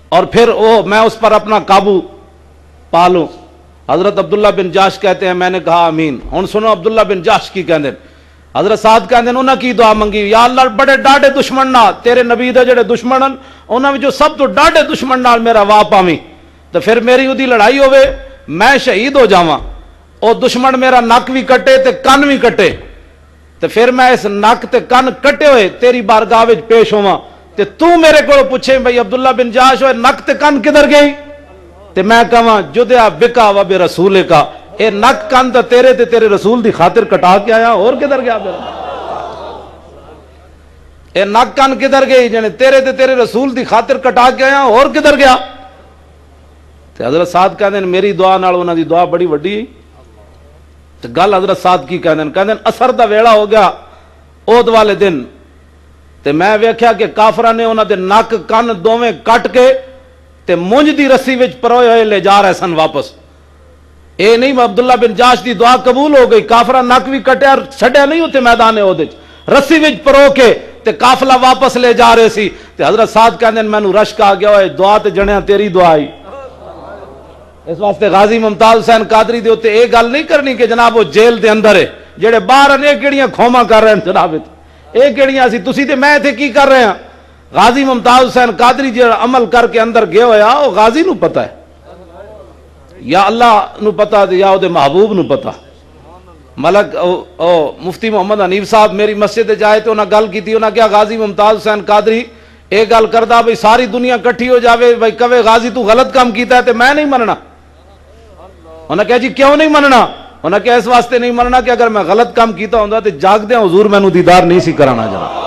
اور پھر میں اس پر اپنا قابو پالوں. حضرت عبداللہ بن جاش کہتے ہیں میں نے کہا آمین. ہن سنو عبداللہ بن جاش کی کہندے. حضرت سعد کہندے انہاں کی دعا منگی, یا اللہ بڑے ڈاڈے دشمن نال, تیرے نبی دے جڑے دشمن ہیں انہاں وچوں سب تو ڈاڈے دشمن نال میرا واہ پاویں, تے پھر میری اودی لڑائی ہوے, میں شہید ہو جاواں, او دشمن میرا نک بھی کٹے تے کن بھی کٹے, تے پھر میں اس نک تے کن کٹے ہوئے تیری بارگاہ وچ پیش ہوواں, تے تو میرے کو پوچھے بھئی عبداللہ بن جاش ہوئے نک تے کن کدھر گئی, تے میں کہاں جدیا بکا و بے رسول کا, اے نک کن تے تیرے رسول دی خاطر کٹا کے آیا, اور کدھر گیا میرا اے نک کن کدھر گئی جنے تیرے رسول دی خاطر کٹا کے آیا, اور کدھر گیا. تے حضرت سعد کہندے میری دعا نال انہاں دی دعا بڑی وڈی ہے. تے گل حضرت سعد کی کہندے اثر دا ویلا ہو گیا احد والے دن, تے میں ویکھیا کہ کافراں نے انہاں دے نک کن دوویں کٹ کے تے مونج دی رسی وچ پروئے ہوئے لے جا رہے سن واپس. اے نہیں عبداللہ بن جاش دی دعا قبول ہو گئی, کافراں نک بھی کٹیا چھڈیا نہیں ہوتے میدان احد وچ, رسی وچ پرو کے تے قافلہ واپس لے جا رہے سی. تے حضرت سعد کہندے مینوں رشک آ گیا, ہوئے دعا تے جنیا تیری دعا آئی. اس واسطے غازی ممتاز حسین قادری دے اوتے اے گل نہیں کرنی کہ جناب وہ جیل دے اندر ہے, جڑے باہر نے کیڑیاں کھوما کر رہے ہیں جناب, اے کیڑیاں سی تسی تے میں ایتھے کی کر رہے ہیں. غازی ممتاز حسین قادری جڑا عمل کر کے اندر گیا ہویا او غازی نو پتہ ہے, یا اللہ نو پتہ یا او دے محبوب نو پتہ. ملک مفتی محمد حنیف صاحب میری مسجد جائے تو انہاں گل کیتی, انہاں کیا غازی ممتاز حسین قادری اے گل کردا بھئی ساری دنیا کٹھی ہو جاوے بھئی کہے غازی تو غلط کام کیتا ہے تے میں نہیں مننا. انہاں کہا جی کیوں نہیں مننا؟ انہاں کہا اس واسطے نہیں مننا کہ اگر میں غلط کام کیتا ہوندا تے جاگ دے حضور مینوں دیدار نہیں سی کرانا جناب.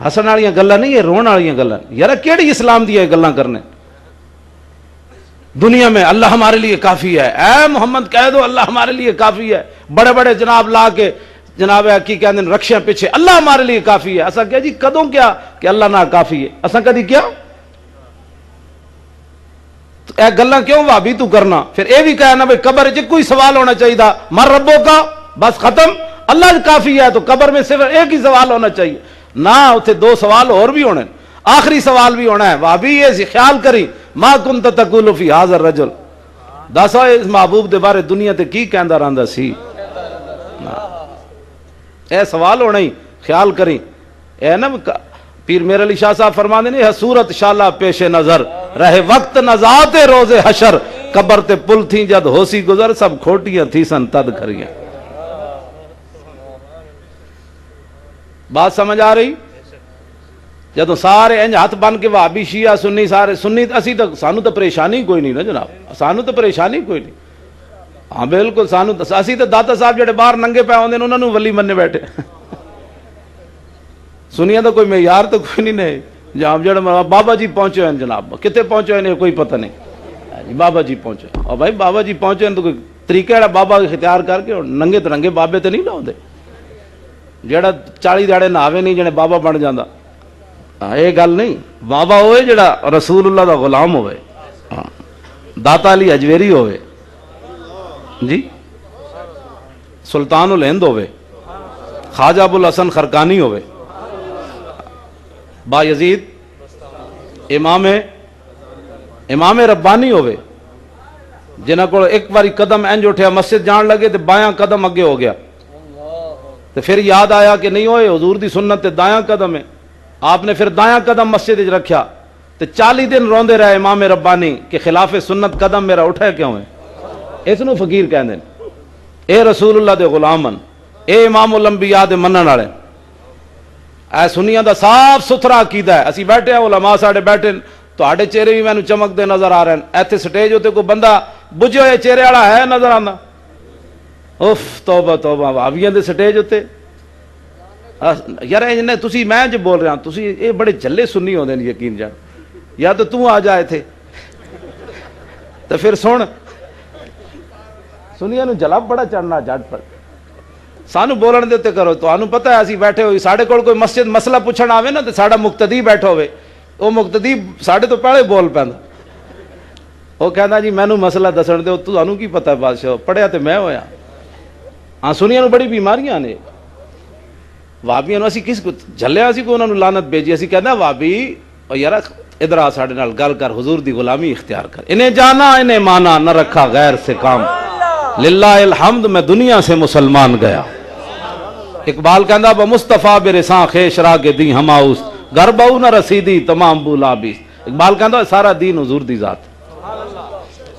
ہسن والی گلاں نہیں، یہ رون والی گلاں. یار کیڑی اسلام دی گلاں کرنے؟ دنیا میں اللہ ہمارے لیے کافی ہے، اے محمد کہہ دو اللہ ہمارے لیے کافی ہے. بڑے بڑے جناب لا کے جناب کی کہندے رکشے پیچھے اللہ ہمارے لیے کافی ہے. اسا کہا جی کدوں کیا کہ اللہ نہ کافی ہے؟ اسا کدی کیا؟ اے گلاں کیوں بھابی تو کرنا؟ پھر اے بھی کہنا بھائی قبر وچ کوئی سوال ہونا چاہیے، مر ربو کا، بس ختم. اللہ کافی ہے تو قبر میں صرف ایک ہی سوال ہونا چاہیے نہ، اتنے دو سوال اور بھی ہونے، آخری سوال بھی ہونا ہے. بھابی یہ خیال کری ما کنت تقول فی ھذا الرجل، دسو اس محبوب دے بارے دنیا تے کی کہندا رہندا سی؟ اے سوال ہونا ہی خیال کریں. اے نا پیر میر علی شاہ صاحب فرماندے نے صورت شالا پیش نظر رہے وقت نزاعت روز حشر، قبر تے پل تھی جد ہوسی گزر سب کھوٹیاں تھی سن تد کھریاں. بات سمجھ آ رہی؟ جدو سارے انج ہاتھ بن کے وہابی شیعہ سنی سارے سنی، اسی تو سانو تو پریشانی کوئی نہیں نا جناب، سانو تو پریشانی کوئی نہیں. ہاں بالکل سانو اسی تو داتا صاحب جڑے باہر ننگے پے ہوندے انہاں نوں ولی مننے بیٹھے. سنیا تو کوئی معیار تو کوئی نہیں. جہاں جڑے بابا جی پہنچے ہیں جناب، کتے پہنچے ہیں کوئی پتہ نہیں، بابا جی پہنچے. اور بھائی بابا جی پہنچے ہیں تو کوئی طریقہ ہے بابا اختیار کر کے ننگے تو ننگے بابے تو نہیں لاؤندے. جڑا 40 دیہڑے نہاوے نہیں جنے بابا بن جاندا، یہ گل نہیں. بابا ہوئے جڑا رسول اللہ دا غلام ہوئے، داتا علی اجویری ہوئے جی، سلطان الہند ہوئے، خواجہ ابو الحسن خرقانی ہوئے، با یزید امام ربانی ہوئے، جنہاں کو ایک باری قدم انج اٹھیا مسجد جان لگے تو بایاں قدم اگے ہو گیا، تو پھر یاد آیا کہ نہیں ہوئے حضور دی سنت تے دایاں قدم ہے. آپ نے پھر دایاں قدم مسجد وچ رکھیا تو 40 دن روندے رہے امام ربانی کہ خلاف سنت قدم میرا اٹھا کیوں ہے. اس نو فقیر کہندے نے. اے رسول اللہ دے غلامن، اے امام الانبیاء دے منن والے، اے سنیاں دا صاف ستھرا عقیدہ ہے. اسی بیٹھے ہیں علماء ساڈے بیٹھے تہاڈے چہرے بھی مینوں چمکدے نظر آ رہے ہیں. ایتھے سٹیج ہوتے کوئی بندہ بجھے ہوئے چہرے والا ہے نظر آندا؟ اف توبہ توبہ. وہابیاں دے سٹیج ہوتے یار تسی میں جو بول رہا ہوں تسی یہ بڑے جلے سنی ہوندے نے یقین جان. یا تو آ جائے تھے تو پھر سن سنیا نو جلا بڑا چڑھنا جٹ پر سانو بولن دیتے کرو. تو پتہ ہے اسی بیٹھے ہوئی ساڈے کول کوئی مسجد مسئلہ پوچھن آوے نا تو ساڈا مقتدی بیٹھا ہوئے، وہ مقتدی ساڈے تو پہلے بول پیندا. وہ کہندا جی مینوں مسئلہ دسن دیو. تانوں کی پتہ ہے بادشاہ پڑھیا تے میں ہویا. ہاں سنیا نو بڑی بیماریاں نے. وہابیاں نو اسی کس کو جھلیا، اسی کو انہاں نو لعنت بھیجی. اسی کہنا وہابی او یار ادھر آ ساڈے نال گل کر، حضور دی غلامی اختیار کر. انہیں جانا انہیں مانا، نہ رکھا غیر سے کام، للہ الحمد میں دنیا سے مسلمان گیا. اقبال کہندا با مصطفیٰ برساں خیش را کے دی ہماؤس گھر بہو نہ رسیدی تمام بولا بیس. اقبال کہندا سارا دین حضور دی ذات.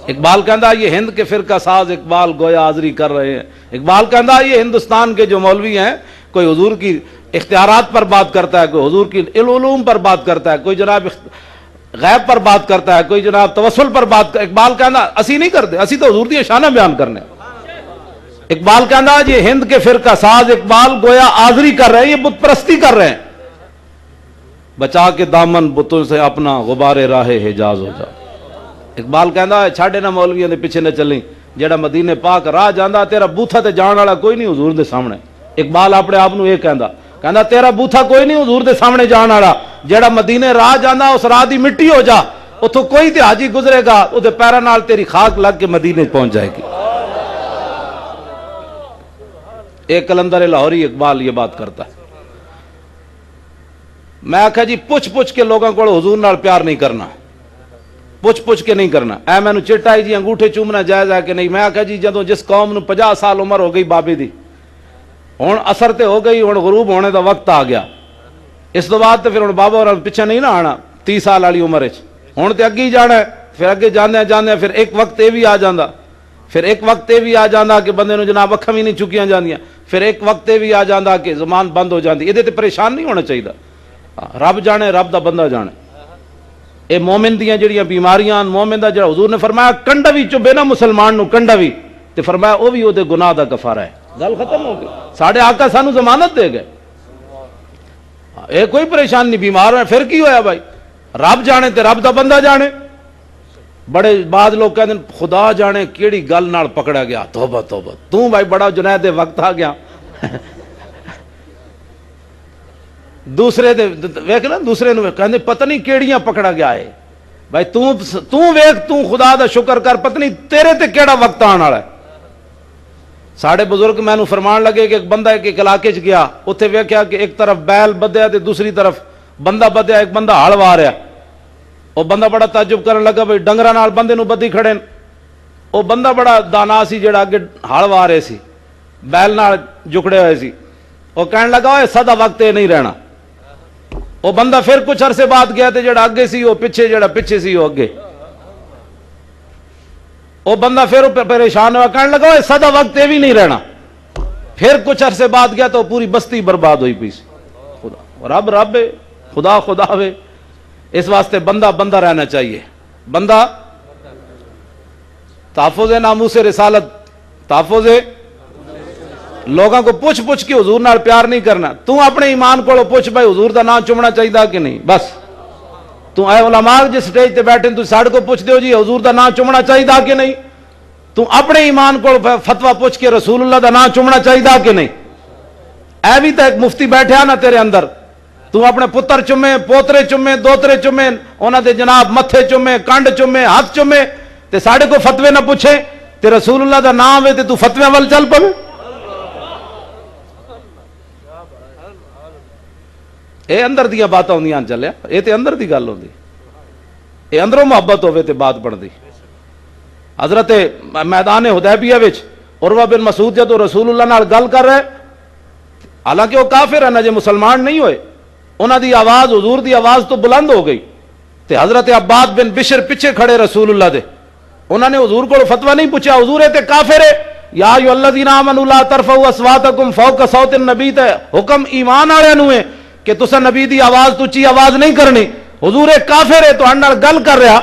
اقبال کہندا یہ ہند کے فرقہ ساز اقبال گویا حاضری کر رہے ہیں. اقبال کہندا یہ ہندوستان کے جو مولوی ہیں کوئی حضور کی اختیارات پر بات کرتا ہے، کوئی حضور کی علوم پر بات کرتا ہے، کوئی جناب غیب پر بات کرتا ہے، کوئی جناب توسل پر بات کرتا ہے. اقبال کہنا اسی نہیں کرتے، اسی تو حضور دی شانہ بیان کرنے. اقبال کہنا یہ ہند کے فرقہ ساز اقبال گویا حاضری کر رہے ہیں، یہ بت پرستی کر رہے ہیں. بچا کے دامن بتوں سے اپنا غبار راہ حجاز ہو جا. اقبال کہندا چھاڑے نہ مولویاں دے پیچھے نہ چلیں، جڑا مدینے پاک راہ جاندا تیرا بوتھا تے جان والا کوئی نہیں حضور دے سامنے. اقبال اپنے آپ نو یہ کہندا تیرا بوتھا کوئی نہیں حضور دے سامنے جان والا. جڑا مدینے راہ جاندا اس راہ دی مٹی ہو جا، اتھوں کوئی تے حاجی گزرے گا او دے پیراں نال تیری خاک لگ کے مدینے پہنچ جائے گی. ایک قلندر لاہوری اقبال یہ بات کرتا ہے. میں آکھا جی پوچھ کے لوگوں کو حضور نال پیار نہیں کرنا، پوچھ کے نہیں کرنا. اے مینوں چٹا جی انگوٹھے چومنا جائز ہے کہ نہیں؟ میں آکھا جی جدوں جس قوم نو 50 سال عمر ہو گئی بابے دی، ہن اثر تے ہو گئی، ہن غروب ہونے دا وقت آ گیا. اس تو بعد تے پھر ہن بابا اور پیچھے نہیں نہ آنا 30 سال والی عمر وچ، ہن تے اگے ہی جانا ہے. پھر اگے جاندے پھر ایک وقت یہ بھی آ جاندا، پھر ایک وقت یہ بھی آ جاندا کہ بندے نو جناب اکھاں بھی نہیں چکیاں جاندیاں. پھر ایک وقت یہ بھی آ جاندا کہ زمان بند ہو جاندی. یہ تے پریشان نہیں ہونا چاہیے. رب جانے، رب دا بندہ جانے. اے مومن دیاں جڑیاں بیماریاں، مومن دا جڑا حضور نے فرمایا کنڈا بھی چبے نا مسلمان نو کنڈا بھی، تے فرمایا او بھی او دے گناہ دا کفارہ ہے. گل ختم ہو گئی. ساڈے آقا سانو ضمانت دے گئے. یہ کوئی پریشان نہیں، بیمار ہے پھر کی ہویا بھائی، رب جانے تے رب دا بندہ جانے۔ بڑے بعد لوگ کہتے ہیں خدا جانے کیڑی گل نال پکڑا گیا، توبہ توبہ، تو بھائی بڑا جنید وقت آ گیا۔ دوسرے دے ویکھ نا، دوسرے نو کہندے پتہ نہیں کیڑیاں پکڑا گیا ہے، بھائی تو ویکھ، تو خدا دا شکر کر، پتہ نہیں تیرے تے کیڑا وقت آن والا ہے۔ ساڑے بزرگ مینوں فرمان لگے کہ ایک بندہ ایک علاقے چ گیا، اوتھے ویکھیا کہ ایک طرف بیل بدیا تے دوسری طرف بندہ بدیا، ایک بندہ ہل وا رہا۔ وہ بندہ بڑا تعجب کرن لگا بھائی ڈنگراں نال بندے نو بدی کھڑے۔ وہ بندہ بڑا دانا سی جڑا اگے ہل وا رہے سی، بیل نال جکڑے ہوئے سی۔ وہ کہن لگا اوے سدا وقت یہ نہیں رہنا۔ وہ بندہ پھر کچھ عرصے بعد گیا تے جڑا اگے سی وہ پیچھے، جڑا پیچھے سی وہ اگے۔ وہ بندہ پھر پریشان ہوا، کہنے لگا اوے سدا وقت یہ بھی نہیں رہنا۔ پھر کچھ عرصے بعد گیا تو پوری بستی برباد ہوئی پئی سی۔ خدا رب رب ہے، خدا خدا ہے۔ اس واسطے بندہ بندہ رہنا چاہیے، بندہ تحفظ ناموس رسالت، تحفظ لوگوں کو پوچھ پوچھ کے حضور نال پیار نہیں کرنا۔ تو اپنے ایمان کو پوچھ بھائی حضور دا نام چومنا چاہیے کہ نہیں، بس تو اے علماء جس سٹیج تے بیٹھے تو ساڑھ کو پوچھ دیو جی حضور دا نام چومنا چاہیے کہ نہیں، تو اپنے ایمان کو فتویٰ پوچھ کے رسول اللہ دا نام چومنا چاہیے کہ نہیں۔ اے بھی تو ایک مفتی بیٹھے نا تیرے اندر، تو اپنے پتر چومے، پوترے چومے، دوترے چومے، انہاں دے جناب متھے چومے، کنڈ چومے، ہاتھ چومے، تے ساڑھے کو فتوے نہ پوچھے، تے رسول اللہ دا نام ہے تے تو فتوے وال چل پوے۔ اے اندر دیا باتاں ہوندیاں چلیا، اے تے اندر دی گل ہوندی، اے اندروں محبت ہوے تے بات بندی۔ حضرت میدان حدیبیہ وچ عروہ بن مسعود جدوں رسول اللہ نال گل کر رہے، حالانکہ وہ کافر ہیں، نہ مسلمان نہیں ہوئے، انہاں دی آواز حضور دی آواز تو بلند ہو گئی، تے حضرت عباد بن بشر پیچھے کھڑے رسول اللہ دے، انہوں نے حضور کو فتویٰ نہیں پوچھا، حضور تے کافر ہے، یا ایھا الذین آمنوا لا ترفعوا اصواتکم فوق صوت النبی، تے حکم ایمان والے نو ہے کہ تساں نبی دی آواز تو اچھی آواز نہیں کرنی۔ حضور کافر ہے تو ہن نال گل کر رہا،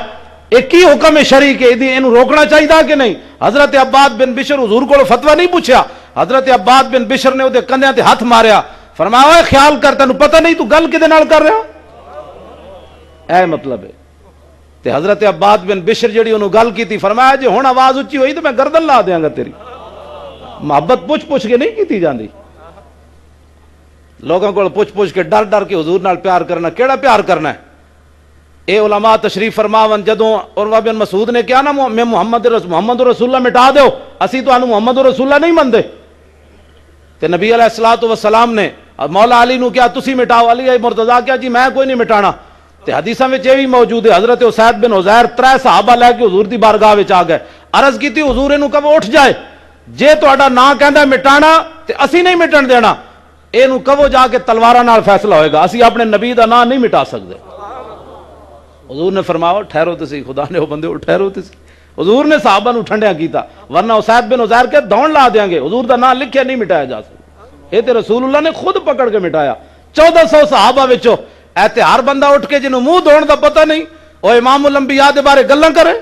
ایک ہی حکم ہے شرعی کہ اینو روکنا چاہیے کہ نہیں۔ حضرت عباد بن بشر حضور کو فتویٰ نہیں پوچھا، حضرت عباد بن بشر نے اودے کندھیاں تے ہاتھ ماریا، فرمایا اوے خیال کر تینوں پتہ نہیں تو گل کدے نال کر رہا، اے مطلب ہے۔ تے حضرت عباد بن بشر جڑی انہوں گل کی تھی، فرمایا جی ہن آواز اچھی ہوئی تو میں گردن لا دیاں گا تیری۔ محبت پوچھ پوچھ کے نہیں کیتی جاندی، لوگوں کو پوچھ پوچھ کے ڈر ڈر کے حضور نال پیار کرنا، کیڑا پیار کرنا ہے؟ اے علماء تشریف فرماون جدوں عروہ بن مسعود نے کہا نا میں محمد رسول اللہ مٹا دیو، اسی تو انہوں محمد رسول اللہ نہیں مندے، تے نبی علیہ الصلوۃ والسلام نے مولا علی نو کیا تسی مٹاؤ، علی مرتضیٰ کیا جی میں کوئی نہیں مٹانا۔ تے حدیثاں وچ یہ بھی موجود ہے، حضرت اسید بن عزیر 3 صحابہ لے کے حضور دی بارگاہ وچ آ گئے، عرض کیتی حضور اینو کہو اٹھ جائے، جے تہاڈا نام کہندا مٹانا تے اسی نہیں مٹن دینا، اینو کہو جا کے تلواراں نال فیصلہ ہوئے گا، اسی اپنے نبی دا نام نہیں مٹا سکدے۔ حضور نے فرمایا ٹھہرو تے خدا نے وہ بندے ٹھہرو تے، حضور نے صحابہ نو ٹھنڈیا کیتا، ورنہ اسید بن عزیر کے دوڑ لا دیاں گے، حضور دا نام لکھیا نہیں مٹایا جا سکتا، یہ تے رسول اللہ نے خود پکڑ کے مٹایا۔ 1400 صحابہ وچوں ایتے ہر بندہ اٹھ کے جنوں منہ دھون دا پتہ نہیں او امام الانبیاء دے بارے گلاں کرے،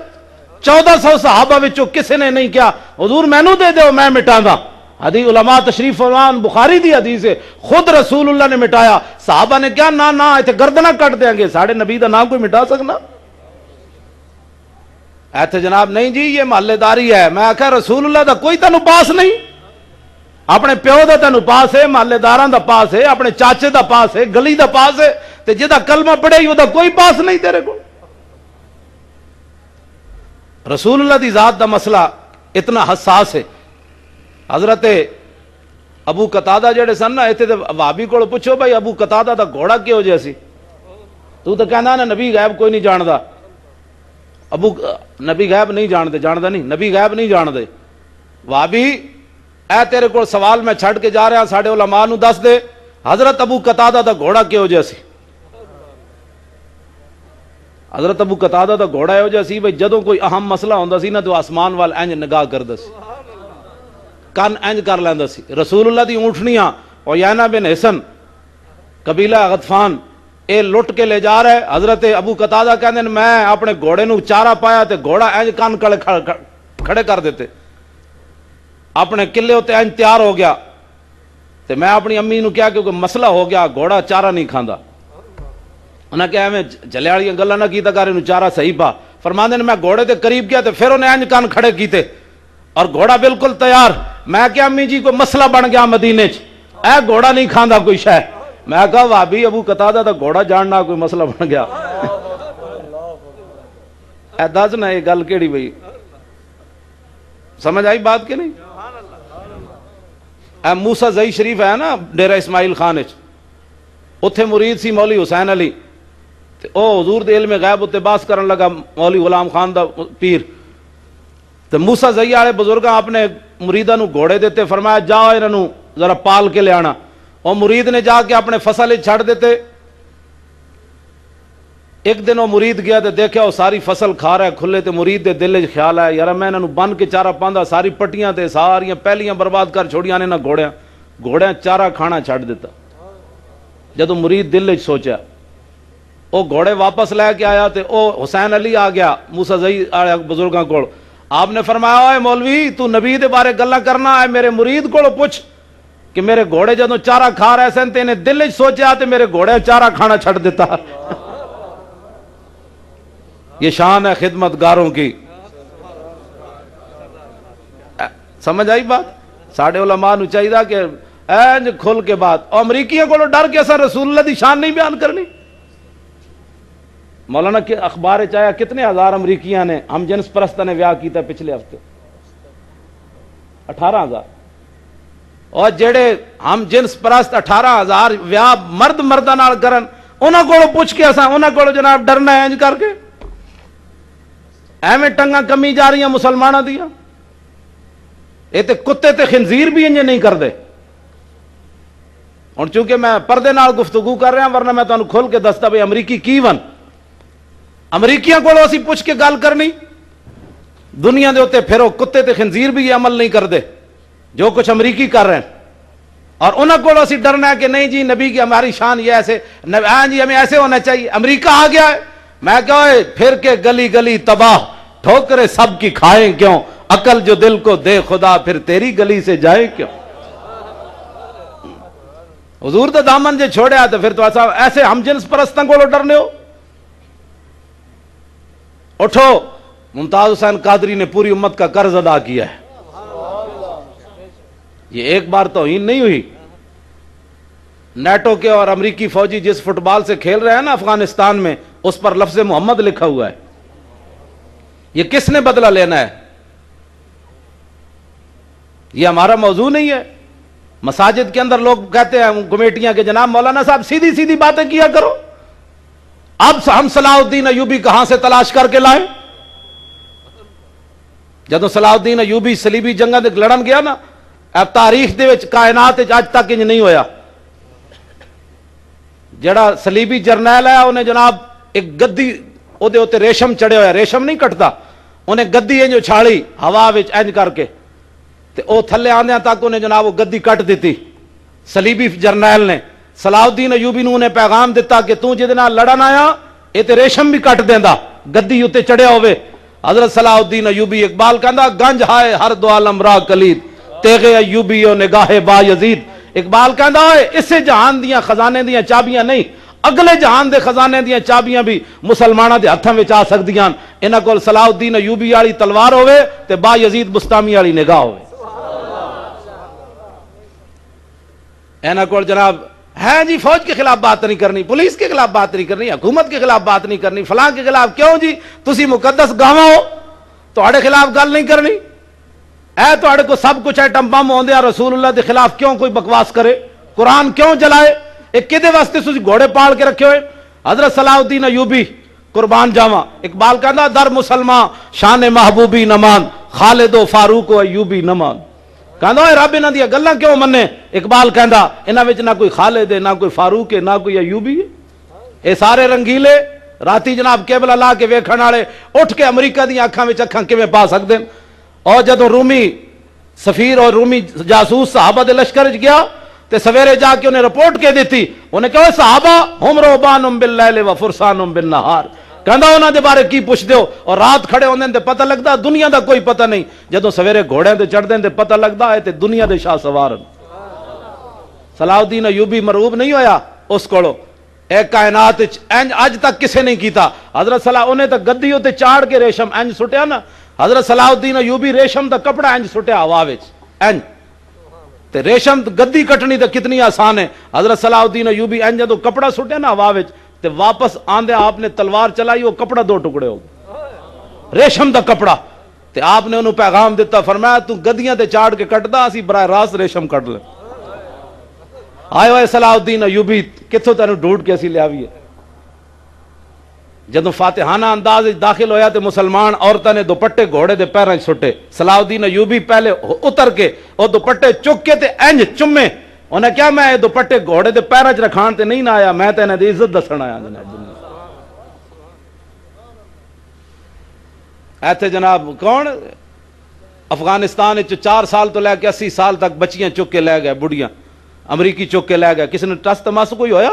1400 صحابہ وچوں کسے نے نہیں کیا حضور مینوں دے دیو میں مٹاندا۔ حدیث علماء تشریف فرمان بخاری دی حدیث ہے، خود رسول اللہ نے مٹایا، صحابہ نے کیا نا نا ایتھے گردناں کٹ دیاں گے، ساڑے نبی دا نام کوئی مٹا سکنا؟ ایتھے جناب نہیں جی یہ محلے داری ہے، میں آکھا رسول اللہ دا کوئی تینوں پاس نہیں، اپنے پیو دا تینوں پاس ہے، محلے داراں دا پاس ہے، اپنے چاچے دا پاس ہے، گلی دا پاس ہے، تے جدا کلمہ پڑھے ہی دا کوئی پاس نہیں تیرے کو۔ رسول اللہ دی ذات دا مسئلہ اتنا حساس ہے۔ حضرت ابو قتادہ جڑے سن نا ایتھے تے وہابی کول پوچھو بھائی ابو قتادہ دا گھوڑا کیہو جہا سی، تو تے کہندا نا نبی غیب کوئی نہیں جاندا، نبی غیب نہیں جاندا نہیں، نبی غیب نہیں جاندے۔ وہابی اے تیرے کول سوال میں چھڈ کے جا رہا، ساڈے علماء نو دس دے حضرت ابو قتادہ دا گھوڑا کیہو جہا سی۔ حضرت ابو قتادہ دا گھوڑا ایہو جہا سی بھائی جدوں کوئی اہم مسئلہ ہوندا سی نا تو آسمان وال انج نگاہ کردا سی، کان انج کر لیندا سی۔ رسول اللہ دی اونٹنیاں عیینہ بن حصن قبیلہ غطفان اے لٹ کے لے جا رہے، حضرت ابو قتادہ کہندے نے میں اپنے گھوڑے نو چارہ پایا تے گھوڑا انج کان کھڑے کر دیتے، اپنے قلعے تے انج تیار ہو گیا۔ تو میں اپنی امی نو کیا کہ کوئی مسئلہ ہو گیا گھوڑا چارہ نہیں کھاندا، انہیں کہا میں جلے والی گلاں نہ کیتا کر، چارہ صحیح پا۔ فرماندے نے میں گھوڑے دے قریب گیا تو پھر انہیں انج کان کھڑے کیتے اور گھوڑا بالکل تیار۔ میں کہا امی جی کوئی مسئلہ بن گیا مدینے چ، اے گھوڑا نہیں کھاندا کوئی شے۔ میں کہا بھابی ابو قتادہ دا گھوڑا جاننا کوئی مسئلہ بن گیا۔ اے دس نا یہ گل کیڑی بھئی، سمجھ آئی بات کہ نہیں؟ اے موسیٰ زئی شریف ہے نا ڈیرہ اسماعیل خان وچ، اتھے مرید سی مولوی حسین علی، تے او حضور دے علم غیب اتے باس کرن لگا مولوی غلام خان دا پیر۔ تے موسیٰ زئی والے بزرگاں اپنے مریداں نو گھوڑے دیتے، فرمایا جاؤ انہاں نو ذرا پال کے لے آنا۔ اور مرید نے جا کے اپنے فصل چھڑ دیتے۔ ایک دن وہ مرید گیا تو دیکھا وہ ساری فصل کھا رہا ہے کھلے، تے مرید دے دل وچ خیال آیا یار میں انہاں نو بن کے چارہ پاندا، ساری پٹیاں تے ساریاں پہلیاں برباد کر چھوڑیاں نے نہ گھوڑیاں چارہ کھانا چھڑ دیتا۔ جدوں مرید دل وچ سوچا وہ گھوڑے واپس لے کے آیا تے او حسین علی آ گیا موسیٰ زئی والے بزرگاں کول۔ آپ نے فرمایا اے مولوی تو نبی دے بارے گلاں کرنا ہے، میرے مرید کولوں پوچھ کہ میرے گھوڑے جدوں چارہ کھا رہے سن تے انہیں دل وچ سوچا تے میرے گھوڑے چارہ کھانا چھڑ دیتا۔ یہ شان ہے خدمت گاروں کی۔ سمجھ آئی بات؟ ساڑھے علماء نو چاہیے کہ اینج کھل کے بات، اور امریکیوں کو ڈر کے اثر رسول اللہ دی شان نہیں بیان کرنی۔ مولانا کے اخبار چاہیا کتنے ہزار امریکیاں نے ہم جنس پرستہ نے ویاہ کیتا پچھلے ہفتے، 18,000۔ اور جڑے ہم جنس پرست 18,000 ویاہ مرد مردہ نال کرن، انہاں کولوں پوچھ کے اساں انہاں کولوں جناب ڈرنا ہے انج کر کے؟ ایویں ٹنگاں کمی جا رہی ہیں مسلمانوں دیا۔ یہ تے کتے تے خنزیر بھی انج نہیں کردے۔ اور چونکہ میں پردے نال گفتگو کر رہا ورنہ میں تانوں کھول کے دستا بھئی امریکی کی ون، امریکیاں کولوں اسی پوچھ کے گل کرنی؟ دنیا دے اوتے پھرو کتے تے خنزیر بھی یہ عمل نہیں کردے جو کچھ امریکی کر رہے ہیں، اور انہاں کو اسی ڈرنا ہے کہ نہیں جی نبی کی ہماری شان یہ ایسے، ہاں جی ہمیں ایسے ہونا چاہیے۔ امریکہ آ گیا ہے، میں کہا پھر کے گلی گلی تباہ، ٹھوکریں سب کی کھائیں کیوں، عقل جو دل کو دے خدا پھر تیری گلی سے جائے کیوں۔ حضور دا دامن جے چھوڑیا تو پھر تو ایسے ہم جنس پرستاں کو ڈرنے ہو۔ اٹھو، ممتاز حسین قادری نے پوری امت کا قرض ادا کیا ہے۔ یہ ایک بار توہین نہیں ہوئی۔ نیٹو کے اور امریکی فوجی جس فٹ بال سے کھیل رہے ہیں نا افغانستان میں، اس پر لفظ محمد لکھا ہوا ہے۔ یہ کس نے بدلہ لینا ہے؟ یہ ہمارا موضوع نہیں ہے۔ مساجد کے اندر لوگ کہتے ہیں کمیٹیاں کے جناب مولانا صاحب سیدھی سیدھی باتیں کیا کرو۔ اب ہم صلاح الدین ایوبی کہاں سے تلاش کر کے لائیں؟ جدوں صلاح الدین ایوبی صلیبی جنگاں دے لڑن گیا نا، اب تاریخ دے وچ کائنات وچ اج تک انج نہیں ہویا۔ جڑا صلیبی جرنیل ہے انہیں جناب ایک گدی او دے اوتے ریشم چڑھے ہویا، ریشم نہیں کٹتا، انہیں گدی انج اچھاڑی ہوا وچ انج کر کے تے او تھلے آندیاں تک انہیں جناب وہ گدی کٹ دیتی۔ صلیبی جرنیل نے صلاح الدین ایوبی نو انہیں پیغام دیتا کہ تو جدے نال لڑن آیا اے تے ریشم بھی کٹ دیندا گدی اتے چڑھیا ہوئے۔ حضرت صلاح الدین ایوبی اقبال کہندا گنج ہائے ہر دو عالم را کلید تیغے ایوبی و نگاہ با یزید۔ اقبال کہندا ہے اس جہان دیاں خزانے دیاں چابیاں نہیں، اگلے جہان دے خزانے دیاں چابیاں بھی مسلماناں دے ہتھاں وچ آ سکدیاں۔ انہاں کول صلاح الدین ایوبی والی تلوار ہوئے تے با یزید بستامی والی نگاہ ہوئے۔ انہاں کول جناب ہے جی فوج کے خلاف بات نہیں کرنی، پولیس کے خلاف بات نہیں کرنی، حکومت کے خلاف بات نہیں کرنی، فلاں کے خلاف کیوں جی تسی مقدس گاواں ہو تہاڈے خلاف گل نہیں کرنی؟ اے تہاڈے کو سب کچھ ایٹم بم ہوندے آ، رسول اللہ دے خلاف کیوں کوئی بکواس کرے؟ قرآن کیوں جلائے؟ ایک کدے واسطے تسی گھوڑے پال کے رکھے ہوئے؟ حضرت صلاح الدین ایوبی قربان جاواں اقبال کہندا در مسلمان شان محبوبی نمان خالد و فاروق و ایوبی نمان۔ کہندا اے رب انہاں دی گلاں کیوں مننے؟ اقبال کہندا انہاں وچ نہ کوئی خالد ہے، نہ کوئی فاروق ہے، نہ کوئی ایوبی ہے۔ اے سارے رنگیلے راتی جناب کیبل لا کے ویکھن والے اٹھ کے امریکہ دی اکھاں وچ اکھاں کیویں پا سکدے؟ اور جدوں رومی سفیر اور رومی جاسوس صحابہ دے لشکر وچ گیا تے سویرے جا کے انہیں رپورٹ کے دیتی، انہیں کہا صحابہ ہم رہبان باللیل و فرسان بالنہار۔ کہندا انہاں دے بارے کی پوچھ دیو؟ اور رات کھڑے ہوندے تے پتہ لگدا دنیا دا کوئی پتہ نہیں، جدوں سویرے گھوڑے تے چڑھ دیں تے پتہ لگدا ہے تے دنیا دے شاہ سوار۔ صلاح الدین ایوبی مرعوب نہیں ہویا اس کولو ایک کائنات اج تک کسے نہیں کیتا. حضرت صلاح انہیں تو گدی تے چاڑ کے ریشم انج سٹیا نا. حضرت صلاح الدین ایوبی ریشم دا کپڑا انج سٹیا ہوا وچ انج تے ریشم گدی کٹنی تے کتنی آسان ہے. حضرت صلاح الدین ایوبی انج جدوں کپڑا سٹیا نا ہوا وچ تے واپس آندے آپ نے تلوار چلائی وہ کپڑا دو ٹکڑے ہو گئے ریشم دا کپڑا. تے آپ نے انہوں پیغام دیتا فرمایا تو گدیاں تے چاڑ کے کٹدا اسی براہ راست ریشم کٹ لے. آئے ہوئے صلاح الدین ایوبی کتوں تینوں ڈھونڈ کے اسی لے آئیے. جدوں فاتحانہ انداز داخل ہویا تے مسلمان عورتوں نے دوپٹے گھوڑے دے پیراں سٹے. صلاح الدین ایوبی پہلے اتر کے اور دوپٹے چک کے تے انج چمے. انہیں کیا میں دوپٹے گھوڑے دے پیراں چ رکھان تے نہیں نہ آیا, میں تے انہاں دی عزت دسن آیا. ایتھے جناب کون افغانستان 4 سال تو لے کے 80 سال تک بچیاں چک کے لے گئے, بڑھیاں امریکی چک کے لے گئے. کسی نے ٹس تماس کوئی ہویا؟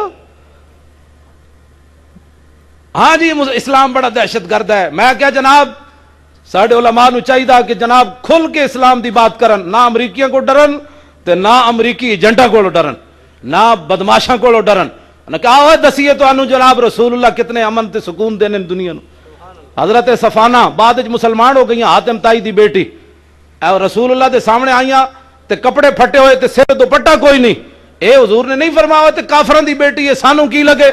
ہاں جی اسلام بڑا دہشت گرد ہے. میں کیا جناب ساڈے علماء نو چاہیے کہ جناب کھل کے اسلام دی بات کرن, نہ امریکیاں کو ڈرن تے نہ امریکی ایجنٹاں کو ڈرن, نہ بدماشاں کو ڈرن. نہ کہا ہوئے دسیے تو انو جناب رسول اللہ کتنے امن تے سکون دینے دنیا نو. حضرت صفانہ بعد وچ مسلمان ہو گئیاں, حاتم تائی دی بیٹی رسول اللہ دے سامنے آئیاں تے کپڑے پھٹے ہوئے تے سر دوپٹہ کوئی نہیں. اے حضور نے نہیں فرمایا تے کافراں دی بیٹی ہے سانو کی لگے.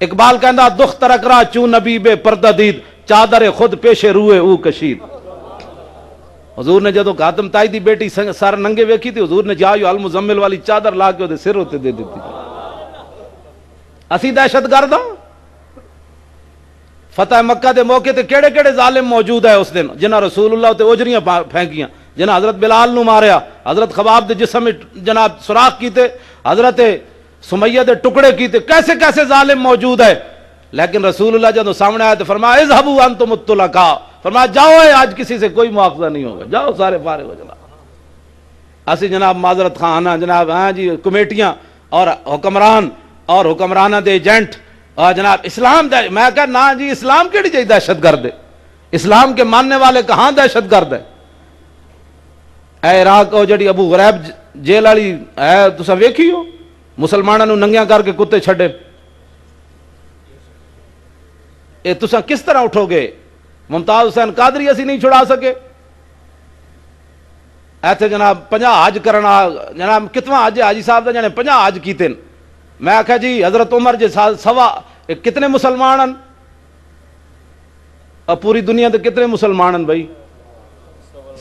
اقبال کہندا دخ ترک را چوں نبی بے پردہ دید چادر خود پیش روئے او کشید. حضور نے جدو حاتم تائی دی بیٹی سر ننگے ویکھی تھی حضور نے جا یو المزمل والی چادر لا کے دے سر ہوتے دے دیتی. اسی دہشت گرد ہاں. فتح مکہ دے موقع تے کیڑے کیڑے ظالم موجود ہے اس دن جنہاں رسول اللہ تے اجریاں پھینکیاں, جنہاں حضرت بلال نو ماریا, حضرت خباب دے جسم جناب سوراخ کیتے, حضرت سمیہ دے ٹکڑے کیتے, کیسے کیسے ظالم موجود ہے. لیکن رسول اللہ جب سامنے آیا تو فرمایا اذهبوا انتم الطلقاء, فرمایا جاؤ آج کسی سے کوئی مواخذہ نہیں ہوگا, جاؤ سارے فارغ ہو. جناب اسی جناب معذرت خانہ جناب ہاں جی کمیٹیاں اور حکمران اور حکمرانہ دے ایجنٹ اور جناب اسلام میں کہا نا جی اسلام کیڑی چاہیے دہشت گرد ہے, اسلام کے ماننے والے کہاں دہشت گرد ہے. اے عراق او جڑی ابو غریب جیل والی ہے تساں ویکھی ہو, مسلمانوں نو ننگیاں کر کے کتے چھڈے. اے تساں کس طرح اٹھو گے؟ ممتاز حسین قادری اسی نہیں چھڑا سکے. ایتھے جناب 50 حج کرنا جناب کتواں حج حاجی صاحب دا جانے 50 حج کیتے. میں آخیا جی حضرت عمر جی سوا کتنے مسلمان ہیں اب پوری دنیا تے کتنے مسلمان ہیں بھائی؟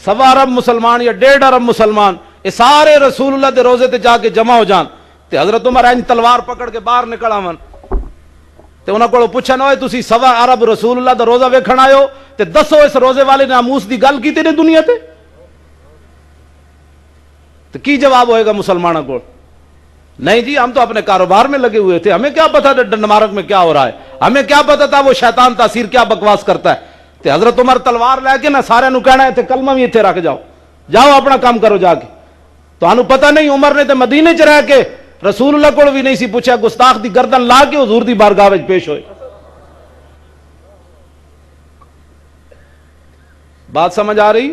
1.25 ارب مسلمان یا 1.5 ارب مسلمان, یہ سارے رسول اللہ دے روزے تے جا کے جمع ہو جان تے حضرت عمر این تلوار پکڑ کے باہر نکل آون تے انہاں کولوں پوچھن ہوئے تسی 1.25 ارب رسول اللہ دا روزہ ویکھن آئے ہو تے دسو اس روزے والے نے ناموس دی گل کیتی نے دنیا تے کی جواب ہوئے گا مسلمانوں کو؟ نہیں جی ہم تو اپنے کاروبار میں لگے ہوئے تھے, ہمیں کیا پتا تھا ڈنمارک میں کیا ہو رہا ہے, ہمیں کیا پتا تھا وہ شیطان تاثیر کیا بکواس کرتا ہے. تے حضرت عمر تلوار لے کے نہ سارے نو کہنا ہے تے کلمہ بھی اتنے رکھ جاؤ, جاؤ اپنا کام کرو جا کے. تو انہوں پتہ نہیں عمر نے تے مدینے چ رہ کے رسول اللہ کو بھی نہیں سی پوچھا, گستاخ دی گردن لا کے حضور دی بارگاہ وچ پیش ہوئے. بات سمجھ آ رہی؟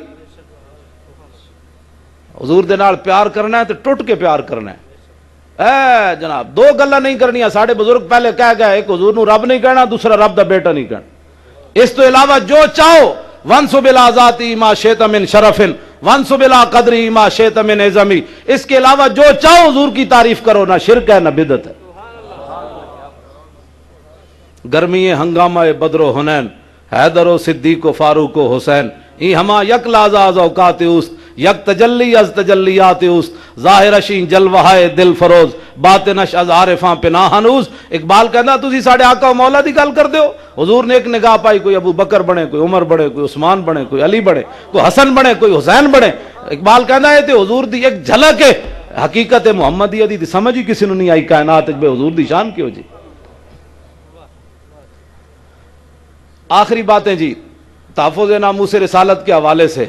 حضور دے نال پیار کرنا ہے تے ٹوٹ کے پیار کرنا ہے. اے جناب دو گلاں نہیں کرنی, ساڈے بزرگ پہلے کہہ گئے, ایک حضور نو رب نہیں کہنا, دوسرا رب دا بیٹا نہیں کہنا. اس تو علاوہ جو چاہو وانسب الی ذاتی ما شئت من شرف وانسب الی قدری ما شئت من عظمی, اس کے علاوہ جو چاہو حضور کی تعریف کرو, نہ شرک ہے نہ بدعت ہے. گرمی ہنگامہ بدر و حنین حیدر و صدیق و فاروق و حسین ای ہما یک لازا از اوقات اوست یک تجلی از تجلیات اوست ظاہر شین جلوہائے دل فروز باطنش از عارفاں پناہ ہنوز. اقبال کہنا تسی ساڑھے آقا و مولا دی گل کر دیو. حضور نے ایک نگاہ پائی, کوئی ابو بکر بنے, کوئی عمر بنے, کوئی عثمان بنے, کوئی علی بنے, کوئی حسن بنے, کوئی حسین بنے. اقبال کہنا ہے تے حضور دی ایک جھلک ہے حقیقت محمدیہ دی سمجھ ہی کسی نے نہیں آئی کائنات بے حضور دی شان کیوں جی. آخری باتیں جی تحفظ ناموس رسالت کے حوالے سے,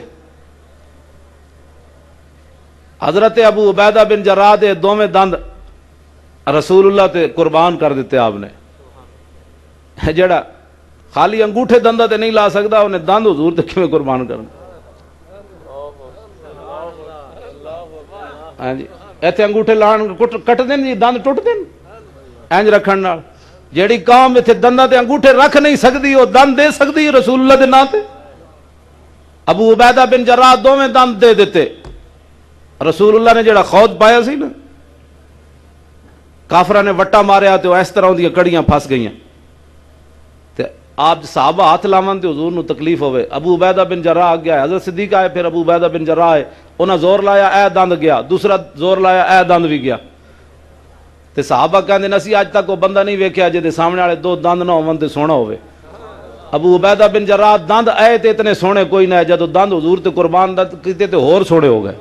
حضرت ابو عبیدہ بن جراح دے دوویں دند رسول اللہ تے قربان کر دیتے آپ نے. جڑا خالی انگوٹھے دندہ تے نہیں لا سکتا انہیں دند حضور تے کیویں قربان کرنا. ہاں جی ایتھے انگوٹھے لان کٹ دین جی دند ٹوٹ دین اینج رکھن نال جیڑی قوم ایتھے دنداں تے انگوٹھے رکھ نہیں سکدی او دند دے سکدی رسول اللہ دے نام تے ابو عبیدہ بن جراح دوویں دند دے دیتے رسول اللہ نے جڑا خود پایا سی نا کافراں نے وٹا ماریا تے اس طرح دی کڑیاں پھس گئیاں تے آپ صحابہ ہاتھ لاون تے حضور نو تکلیف ہوے ابو عبیدہ بن جراح گیا حضرت صدیق آئے پھر ابو عبیدہ بن جراح آئے انہاں زور لایا اے دند گیا دوسرا زور لایا اے دند بھی گیا تے صحابہ کہندے نسی اج تک وہ بندہ نہیں ویکھیا جے سامنے والے دو دند نہ ہون تے سونا ہوے ابو عبیدہ بن جراح دند آئے تے اتنے سونے کوئی نہ جدو دند حضور تے قربان کیتے تے ہور سونے ہو گئے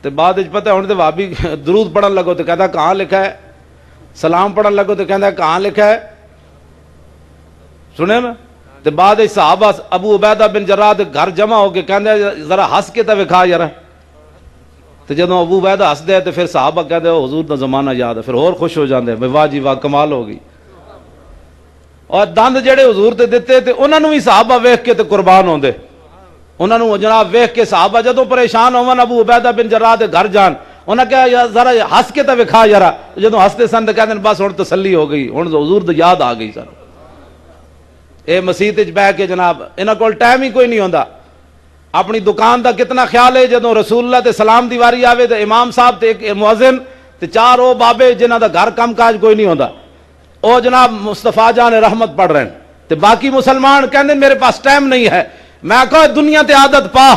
تے بعد وچ پتہ ہن تے وہابی درود پڑھن لگو تے کہندا کہاں لکھا ہے سلام پڑھن لگو تے کہندا کہاں لکھا ہے سنے نا تے بعد وچ صحابہ ابو عبیدہ بن جراح دے گھر جمع ہو کے کہندے ذرا ہنس کے تے وکھا یار تے جدوں ابو عبیدہ ہسدے تے پھر صحابہ کہندے حضور دا زمانہ یاد ہے پھر اور خوش ہو جاندے واہ جی واہ کمال ہو گئی اور دند جڑے حضور تے دتے تے انہاں نوں وی صحابہ ویکھ کے تے قربان ہوندے انہاں نوں جناب ویکھ کے صحابہ جدوں پریشان ہون ابو عبیدہ بن جراح دے گھر جان انہاں کہا ذرا ہنس کے تے وکھا یار جدوں ہسدے سن تے کہندے بس ہن تسلی ہو گئی ہن حضور دی یاد آ گئی سن اے مسجد وچ بیٹھ کے جناب انہاں کول ٹائم ہی کوئی نہیں ہوندا اپنی دکان دا کتنا خیال ہے جدوں رسول اللہ تے سلام دی واری آوے تے امام صاحب تے ایک مؤذن تے چار او بابے جنہاں دا گھر کم کاج کوئی نہیں ہوندا او جناب مصطفیٰ جان رحمت پڑھ رہے ہیں تے باقی مسلمان کہندے میرے پاس ٹائم نہیں ہے میں کہو دنیا تے عادت پا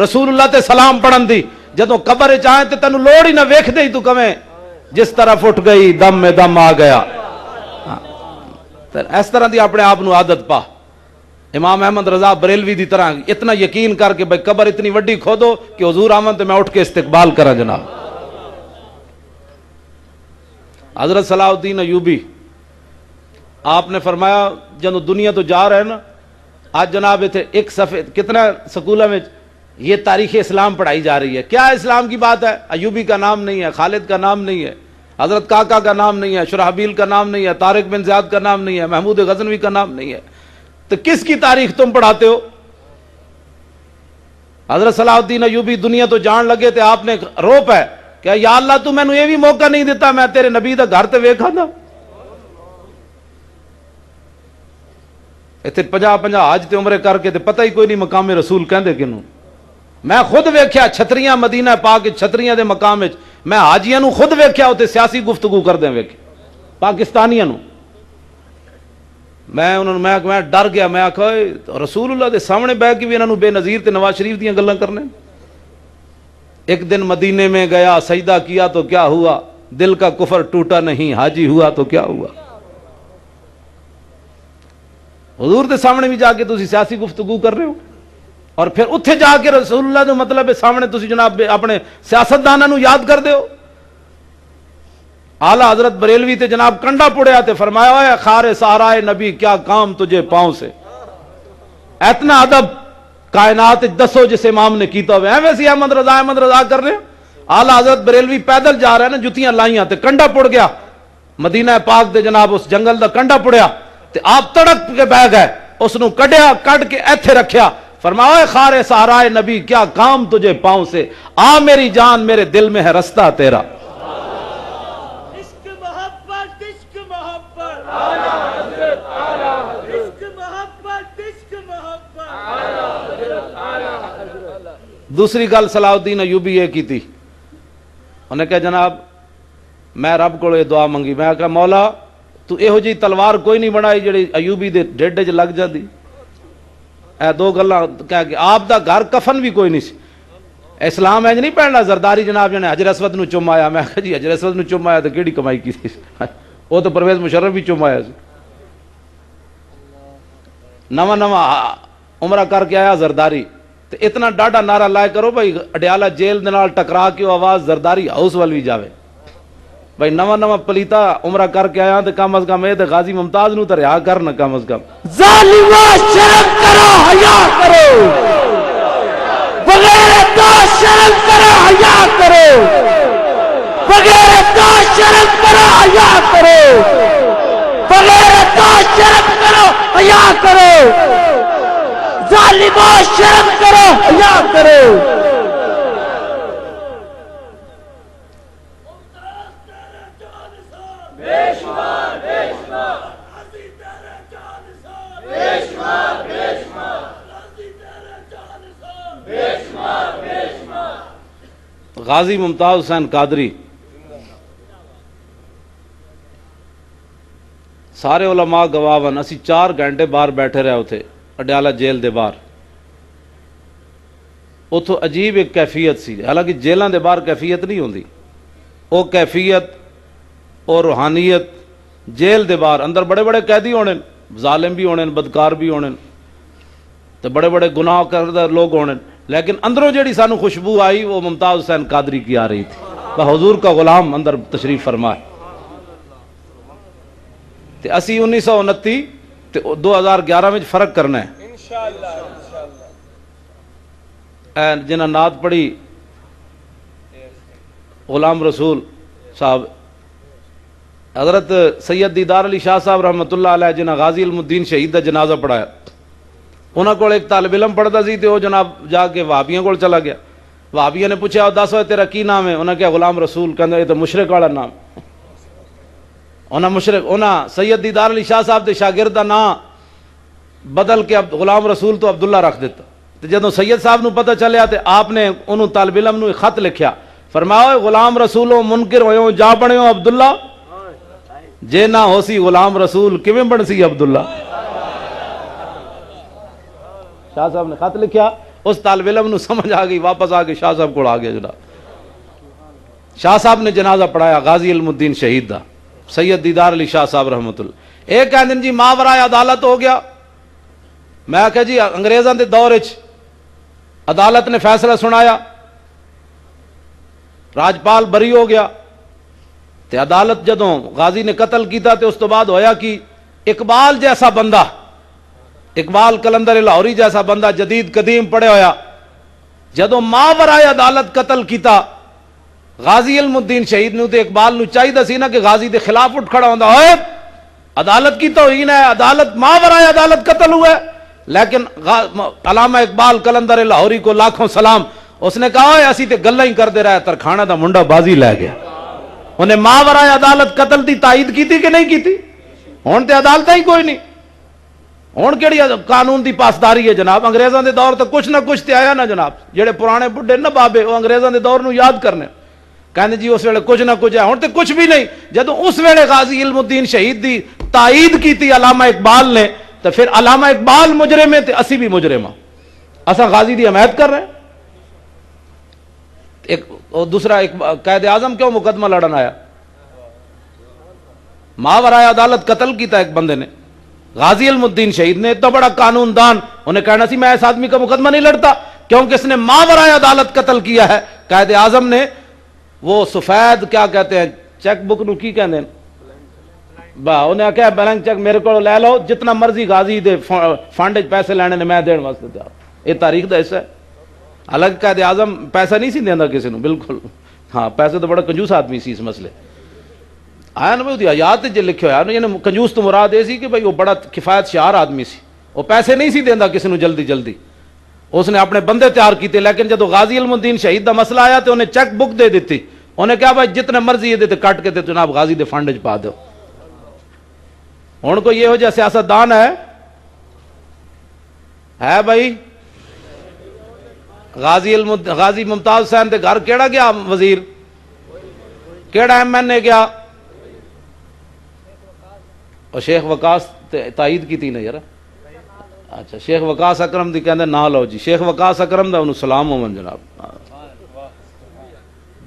رسول اللہ تے سلام پڑھن دی جدوں قبر وچ آئے تے تینوں لوڑ ہی نہ ویکھ دے تو کہیں جس طرح اٹھ گئی دم میں دم آ گیا اس طرح دی اپنے آپ نو عادت پا امام احمد رضا بریلوی دی طرح اتنا یقین کر کے بھائی قبر اتنی وڈی کھودو کہ حضور آمن تے میں اٹھ کے استقبال کرا جناب حضرت صلاح الدین ایوبی آپ نے فرمایا جب دنیا تو جا رہے ہیں نا آج جناب اتنے ایک صفحے کتنا سکولوں میں یہ تاریخ اسلام پڑھائی جا رہی ہے کیا اسلام کی بات ہے ایوبی کا نام نہیں ہے خالد کا نام نہیں ہے حضرت کاکا کا نام نہیں ہے شرحبیل کا نام نہیں ہے طارق بن زیاد کا نام نہیں ہے محمود غزنوی کا نام نہیں ہے تو کس کی تاریخ تم پڑھاتے ہو حضرت صلاح الدین ایوبی دنیا تو جان لگے تھے آپ نے روپ ہے کہ یا اللہ تو میں نے یہ بھی موقع نہیں دیتا میں تیرے نبی دا گھر تے ویکھا تھا اتنے 50 حج تے عمرے کر کے تے پتہ ہی کوئی نہیں مقام رسول کہندے کنوں میں خود ویکھیا چھتریاں مدینہ پاک چھتریاں دے مقام وچ میں حاجیاں نو خود ویکھیا اوتے سیاسی گفتگو کردے ویکھے پاکستانیاں نو میں ڈر گیا میں آکھا رسول اللہ دے سامنے بیٹھ کے بھی انہاں نو بے نظیر تے نواز شریف دیاں گلاں کرنے ایک دن مدینے میں گیا سجدہ کیا تو کیا ہوا دل کا کفر ٹوٹا نہیں حاجی ہوا تو کیا ہوا حضور دے سامنے بھی جا کے تسی سیاسی گفتگو کر رہے ہو اور پھر اتھے جا کے رسول اللہ دے مطلب سامنے تسی جناب اپنے سیاستداناں نو یاد کر دے ہو اعلیٰ حضرت بریلوی تے جناب کنڈا پڑیا تے فرمایا ہے خار سہرائے نبی کیا کام تجھے پاؤں سے اتنا ادب کائنات دسو جس امام نے کیتا ہوئے ہیں ویسے احمد رضا کر رہے ہیں اعلیٰ حضرت بریلوی پیدل جا رہے ہیں نا جتیاں لائیاں تے کنڈا پڑ گیا مدینہ پاک دے جناب اس جنگل دا کنڈا پڑیا تے آپ تڑک کے بہ گئے اس نو کڈیا کڈ کے ایتھے رکھیا فرمایا خار سہرائے نبی کیا کام تجھے پاؤں سے آ میری جان میرے دل میں ہے رستہ تیرا دوسری گل صلاح الدین ایوبی یہ کی تھی انہیں کہا جناب میں رب کو یہ دعا منگی میں کہا مولا تو یہو جی تلوار کوئی نہیں بنائی جڑی ایوبی دے ڈیڈ چ لگ جاتی اے دو گلاں کہہ کے آپ دا گھر کفن بھی کوئی نہیں سی اسلام انج نہیں پہننا زرداری جناب جنے حجر اسود نو چومایا میں کہا جی حجر اسود نو چومایا تو کیڑی کمائی کی سی وہ تو پرویز مشرف بھی چومایا سی نواں عمرہ کر کے آیا زرداری تو اتنا ڈاڈا نعرہ لائے کرو بھائی اڈیالہ جیل دے نال ٹکرا کے آواز زرداری ہاؤس وال بھی جاوے بھائی نواں پلیتا عمرہ کر کے آیا تو کم از کم اے تے غازی ممتاز نو تے رہا کرنا کم از کم ظالمہ شرم کرو حیا کرو بغیر تو شرم کرو حیا کرو بغیر تو شرم کرو حیا کرو بغیر تو شرم کرو حیا کرو ظالمو شرم کرو حیا کرو. غازی ممتاز حسین قادری سارے علماء گواہن اسی 4 گھنٹے باہر بیٹھے رہے تھے اڈیالہ جیل دے باہر. اتو عجیب ایک کیفیت سی, حالانکہ جیلاں دے باہر کیفیت نہیں ہوندی, وہ کیفیت اور روحانیت جیل دے باہر. اندر بڑے بڑے قیدی ہونے, ظالم بھی ہونے, بدکار بھی ہونے, تو بڑے بڑے گناہ کردہ لوگ ہونے, لیکن اندروں جیڑی سانو خوشبو آئی وہ ممتاز حسین قادری کی آ رہی تھی. حضور کا غلام اندر تشریف فرمائے. تے اسی 1929 تے 2011 میں فرق کرنا ہے. جنہ نعت پڑھی غلام رسول صاحب, حضرت سید دیدار علی شاہ صاحب رحمۃ اللہ علیہ جنہ غازی علم الدین شہید دا جنازہ پڑھایا, انہوں کو ایک طالب علم پڑھتا سی, تو وہ جناب جا کے وہابیاں کو چلا گیا. وہابیاں نے پوچھا دس ہوئے تیرا کی نام ہے؟ انہوں نے کہا غلام رسول. کہنا یہ تو مشرق والا نام. انہاں مشرق انہاں سید دیدار علی شاہ صاحب دے شاگرد دا نام بدل کے غلام رسول تو عبداللہ رکھ دیتا. تو جدوں سید صاحب نو پتہ چلیا تے آپ نے انہوں طالب علم نو ایک خط لکھیا, فرمایا غلام رسولوں منکر ہوئے جا بنے ہو عبداللہ, جے نہ ہو سی غلام رسول کیویں بن سی عبداللہ. شاہ صاحب نے خط لکھیا, اس طالب علم نو سمجھ آ گئی, واپس آ کے شاہ صاحب کو آ گیا. جناب شاہ صاحب نے جنازہ پڑھایا غازی علم الدین شہید دا, سید دیدار علی شاہ صاحب رحمۃ اللہ. ایک کہندے جی ماورائے عدالت ہو گیا. میں کہا جی انگریزاں دے دور وچ عدالت نے فیصلہ سنایا, راجپال بری ہو گیا, تے عدالت جدوں غازی نے قتل کیتا تے اس تو بعد ہویا کہ اقبال جیسا بندہ, اقبال کلندر لاہوری جیسا بندہ جدید قدیم پڑے ہویا, جدوں ماورائے عدالت قتل کیتا غازی علم الدین شہید نو, تے اقبال نو چاہیے سی نا کہ غازی دے خلاف اٹھ کھڑا ہوندا, اوئے عدالت کی توہین ہے, عدالت ماورائے عدالت قتل ہوا ہے. لیکن علامہ اقبال کلندر لاہوری کو لاکھوں سلام, اس نے کہا اوئے اسی تے گلاں ہی کردے رہے, ترکھانہ دا منڈا بازی لے گیا. انہیں ماورائے عدالت قتل دی تائید کیتی کہ نہیں کیتی؟ ہن تے عدالت ہی کوئی نہیں, ہن کیڑی قانون دی پاسداری ہے جناب. انگریزاں دے دور تے کچھ نہ کچھ تے آیا نا جناب, جڑے پرانے بڈھے نا بابے وہ انگریزاں دے دور نو یاد کرنے, کہندے جی اس ویلے کچھ نہ کچھ ہے, ہن تے کچھ بھی نہیں. جدوں اس ویلے غازی علم الدین شہید دی تائید کیتی علامہ اقبال نے, تو پھر علامہ اقبال مجرم ہے تے اسی بھی مجرم ہاں, اساں غازی دی حمایت کر رہے ہیں. ایک دوسرا ایک قائد اعظم کیوں مقدمہ لڑن آیا؟ ماورائے عدالت قتل کیتا ایک بندے نے, غازی علم الدین شہید نے, اتنا بڑا قانون دان, انہیں کہنا سی میں اس آدمی کا مقدمہ نہیں لڑتا کیونکہ اس نے ماورائے عدالت قتل کیا ہے. قائد اعظم نے وہ سفید کیا کہتے ہیں چیک بک نو کی کہندے با, انہیں کہا بلینک چیک میرے کو لے لو, جتنا مرضی غازی دے فنڈ پیسے لینے نے میں دین واسطے تیار. یہ تاریخ دا حصہ ہے. حالانکہ قائد اعظم پیسہ نہیں سی دیندا کسی نو, بالکل ہاں پیسے تو بڑا کنجوس آدمی سی اس مسئلے آیا نا. بھائی حیات جی لکھے ہوا یعنی کنجوس تو مراد یہ سی کہ بھائی وہ بڑا کفایت شعار آدمی سی, وہ پیسے نہیں سی دیندا کسی نو جلدی جلدی, اس نے اپنے بندے تیار کیتے. لیکن جدو غازی علم الدین شہید دا مسئلہ آیا تو انہیں چیک بک دے دیتی, انہیں کہا بھائی جتنے مرضی یہ دیتے کٹ کے تے جناب غازی دے فنڈ پا دو. ہن کو یہ ہو جا سیاست دان ہے بھائی. غازی ممتاز حسین دے گھر کیڑا گیا وزیر, کیڑا ایم این اے گیا, اور شیخ وقاص تائید کی تھی نا یار. اچھا شیخ وقاص اکرم دی کہندے نا لو جی, شیخ وقاص اکرم دا انہوں سلام ہومن جناب.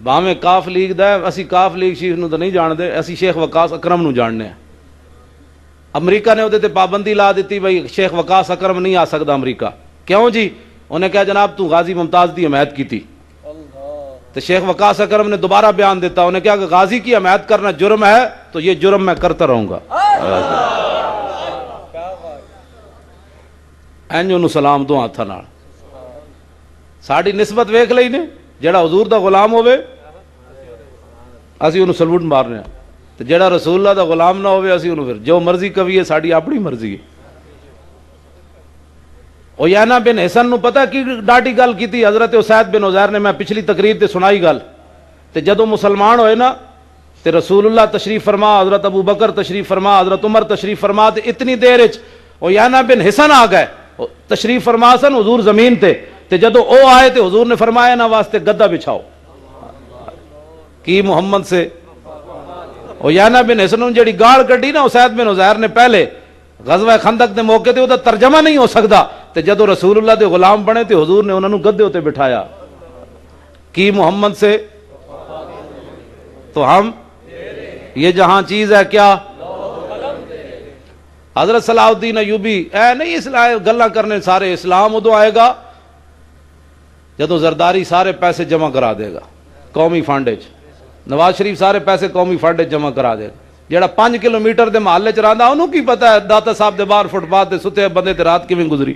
باویں کاف لیگ دا ہے, اسی کاف لیگ شیخ نو تو نہیں جان دے, اسی شیخ وقاص اکرم نو جاننے ہیں. امریکہ نے تے پابندی لا دیتی بھائی شیخ وقاص اکرم نہیں آ سکتا امریکہ. کیوں جی؟ انہیں کہا جناب تو غازی ممتاز دی حمایت کی تھی. تو شیخ وقاص اکرم نے دوبارہ بیان دیتا, انہیں کہا کہ غازی کی حمایت کرنا جرم ہے تو یہ جرم میں کرتا رہوں گا. انہوں سلام دو ہاتھاں نال. ساڈی نسبت ویکھ لئی نے, جڑا حضور دا غلام ہوئے اسی انہوں سلوٹ مارنے ہیں, تو جڑا رسول اللہ دا غلام نہ ہوئے اسی انہوں پھر جو مرضی کبھی ہے, ساڈی اپنی مرضی ہے. اویانا بن حسن نو پتہ کی ڈاٹی گل کی تھی حضرت اسید بن عزیر نے, میں پچھلی تقریر تے سنائی گل, تے جدو مسلمان ہوئے نا تے رسول اللہ تشریف فرما, حضرت ابو بکر تشریف فرما, حضرت عمر تشریف فرما, تے اتنی دیر وچ اویانا بن حسن آ گئے تشریف فرما سن حضور زمین تے جدو او آئے تے حضور نے فرمایا نا واسطے گدا بچھاؤ کی محمد سے. اویانا بن حسن جڑی گاڑ کڈی نا اسید بن عزیر نے پہلے غزوہ خندق دے موقع تے او دا ترجمہ نہیں ہو سکدا, تے جدو رسول اللہ دے غلام بنے تے حضور نے انہاں نو گدے تے بٹھایا کی محمد سے. تو ہم یہ جہاں چیز ہے کیا, حضرت صلاح الدین ایوبی اے نہیں اسلام گلاں کرنے سارے اسلام ادو آئے گا جدو زرداری سارے پیسے جمع کرا دے گا قومی فنڈ وچ, نواز شریف سارے پیسے قومی فنڈ وچ جمع کرا دے گا, جیڑا 5 کلومیٹر دے محلے چ رہندا انہوں کی پتہ ہے داتا صاحب دے باہر فٹ پاتھ تے ستے بندے تے رات کیویں گزری.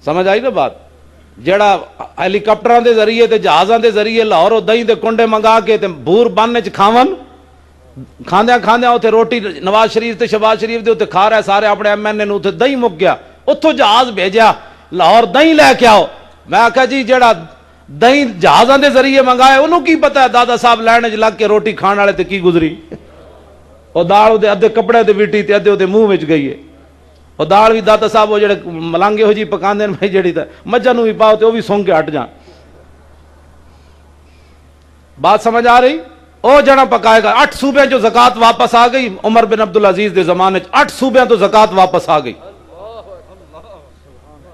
سمجھ آئی نا بات. جیڑا ہیلی کاپٹراں دے ذریعے تے جہازاں دے ذریعے لاہوروں دہی دے کنڈے منگا کے تے بور بن وچ کھاون, کھاندیاں کھاندیاں اوتھے روٹی نواز شریف تے شہباز شریف دے اوتے کھا رہا ہے سارے اپنے ایم این اے نو, اوتھے دہی مک گیا, اتھوں جہاز بھیجیا لاہور دہی لے کے آؤ. میں آکھا جی جیڑا دہی جہازاں دے ذریعے منگائے انہوں کی پتہ ہے دادا صاحب لائن وچ لگ کے روٹی کھان والے تے کی گزری. او دال دے ادھے کپڑے تے ویٹی تے ادھے اودے منہ وچ گئی ہے. او دال بھی داتا صاحب وہ جڑے ملانگے ہو جی پکاندے نے جڑی تے مجھاں نو بھی پاؤ تے او بھی سونگ کے ہٹ جان. بات سمجھ آ رہی. او جنا پکائے گا 8 صوبے جو زکات واپس آ گئی عمر بن عبدالعزیز دے زمانے 8 صوبے تو زکات واپس آ گئی.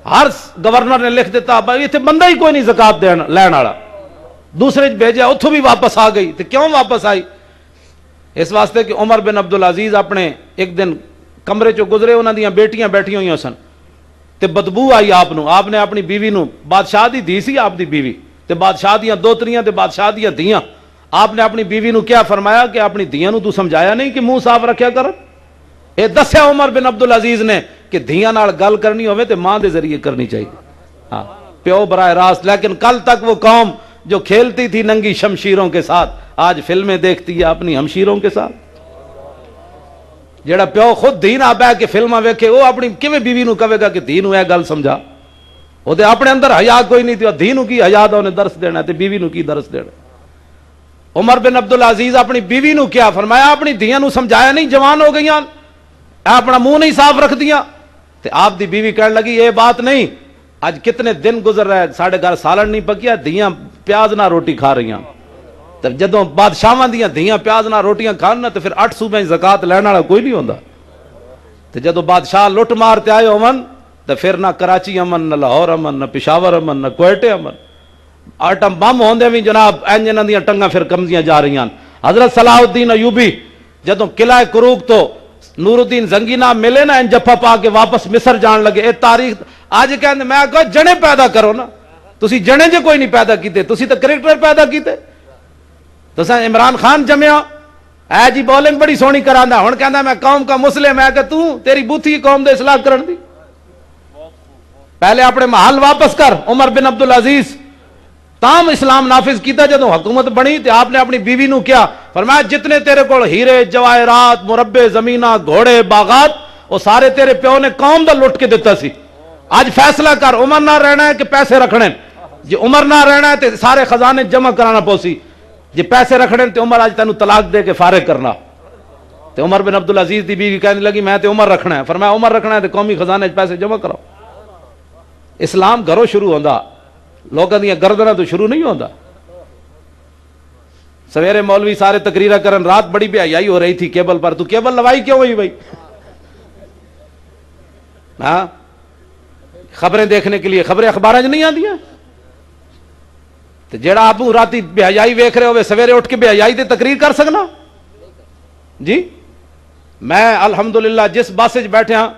ہر گورنر نے لکھ دیتا بھائی اتنے بندہ ہی کوئی نہیں زکات لین والا, دوسرے بھیجا اتوں بھی واپس آ گئی. تو کیوں واپس آئی؟ اس واسطے کہ عمر بن عبدالعزیز اپنے ایک دن کمرے چو گزرے, انہاں دیاں بیٹیاں بیٹھی ہوئی سن تے بدبو آئی آپ نے اپنی بیوی نو, بادشاہ دی دھی سی آپ دی بیوی تے بادشاہ دیاں دوتریاں تے بادشاہ دیاں دھیاں, آپ نے اپنی بیوی نو کیا فرمایا کہ اپنی دھیاں نو تو سمجھایا نہیں کہ منہ صاف رکھیا کر. اے دسیا عمر بن عبدالعزیز نے کہ دھیاں نال گل کرنی ہوئے تے ماں دے ذریعے کرنی چاہیے, ہاں پیو براہ راست. لیکن کل تک وہ قوم جو کھیلتی تھی ننگی شمشیروں کے ساتھ آج فلمیں دیکھتی ہے اپنی ہمشیروں کے ساتھ. جیڑا پیو خود دھی نہ بہ کے فلماں ویکھے وہ اپنی کیویں بیوی نو کہے گا کہ دھی نو اے گل سمجھا, وہ تے اپنے اندر حیا کوئی نہیں تھی, دھی نو کی حیا دا انہیں درس دینا تے بیوی نو کی درس دینا. عمر بن عبدالعزیز اپنی بیوی نو کیا فرمایا اپنی دھیاں نو سمجھایا نہیں, جوان ہو گئیاں اپنا منہ نہیں صاف رکھ دیا. تے آپ دی بیوی کہنے لگی یہ بات نہیں, آج کتنے دن گزر رہے ساڑھے گھر سالن نہیں پکیا, دھیاں پیاز نہ روٹی کھا رہی ہیں. تے جدوں بادشاہاں دیاں دھیاں پیاز نہ روٹیاں کھان تے پھر 8 صوبے زکات لین والا کوئی نہیں ہوندا. تے جدوں بادشاہ لٹ مار تے آئے امن تے پھر نہ کراچی امن, نہ لاہور امن, نہ پشاور امن, نہ کوئٹے امن. آٹم بم ہوندے بھی جناب انجناں دیاں ٹنگاں پھر کمزیاں جا رہی ہیں. حضرت صلاح الدین ایوبی جدوں قلعہ کروگ تو نور الدین زنگی نام ملے نا, ان جفا پا کے واپس مصر جان لگے. اے تاریخ آج کہندے میں کہا جنے پیدا کرو نا, تسی جنے جو کوئی نہیں پیدا کیتے, تسی تو کرکٹر پیدا کیتے. تساں عمران خان جمیا اے جی بولنگ بڑی سونی کراندا, ہن کہندا میں قوم کا مسلم ہے کہ تو تیری بوتھی قوم دے اصلاح کرن دی. پہلے اپنے محل واپس کر. عمر بن عبدالعزیز تام اسلام نافذ کیتا, جدوں حکومت بنی تے آپ نے اپنی بیوی نو کیا فرمایا جتنے تیرے کول ہیرے جواہرات مربع زمیناں گھوڑے باغات وہ سارے تیرے پیو نے قوم دا لٹ کے دیتا سی. آج فیصلہ کر عمر نہ رہنا ہے کہ پیسے رکھنے. جی عمر نہ رہنا ہے تے سارے خزانے جمع کرانا پوسی, جی پیسے رکھنے تے عمر آج تینوں طلاق دے کے فارغ کرنا. تے عمر بن عبدالعزیز دی بیوی کہنے لگی میں تے عمر رکھنا ہے. فرمایا عمر رکھنا ہے تے قومی خزانے پیسے جمع کراؤ. اسلام گھروں شروع ہوندا, لوگوں دیا گردناں تو شروع نہیں ہوتا. سویرے مولوی سارے تقریرہ کرن, رات بڑی بے حیائی ہو رہی تھی کیبل پر. تو کیبل لوائی کیوں ہوئی بھائی؟ ہاں خبریں دیکھنے کے لیے, خبریں اخباراں نہیں آتی ہیں. تو جیڑا آپ راتی بے حیائی ویکھ رہے ہوئے سویرے اٹھ کے بے حیائی تے تقریر کر سکنا جی؟ میں الحمدللہ جس بس وچ بیٹھے ہاں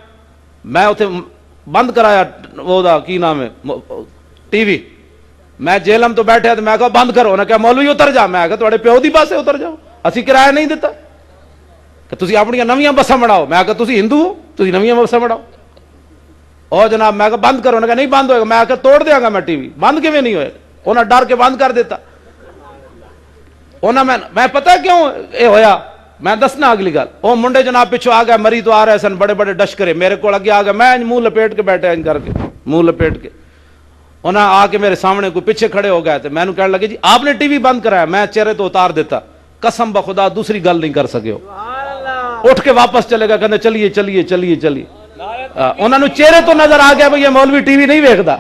میں اتنے بند کرایا وہ دا کی نام ہے ٹی وی, میں جیلم تو بیٹھے تو میں کہا بند کرو, نے کہا مولوی اتر جا. میں کہا تواڈے پیو دی بس ہے اتر جاؤ, اسی کرایہ نہیں دیتا کہ تسی اپنی نویاں بساں بناؤ. میں کہا تسی ہندو ہو تسی نویاں بساں بناؤ. او جناب میں کہا بند کرو, نے کہا نہیں بند ہوئے گا. میں کہا توڑ دیاں گا میں ٹی وی. بند کیویں نہیں ہوئے؟ انہاں ڈر کے بند کر دیتا. انہاں میں پتہ کیوں اے ہویا, میں دسنا اگلی گل وہ منڈے جناب پچھو آ گئے مری تو آ رہے سن بڑے بڑے ڈشکرے میرے کو اگے آ گئے میں منہ لپیٹ کے بیٹھے ان کر کے منہ لپیٹ کے انہیں آ کے میرے سامنے کوئی پیچھے کھڑے ہو گئے تھے میں نے کہنے لگے جی آپ نے ٹی وی بند کرایا میں چہرے تو اتار دیتا قسم بخدا دوسری گل نہیں کر سکے ہو اٹھ کے واپس چلے گا کہتے چلیے چلیے چلیے چلیے انہوں نے چہرے تو نظر آ گیا بھئی یہ مولوی ٹی وی نہیں ویکھدا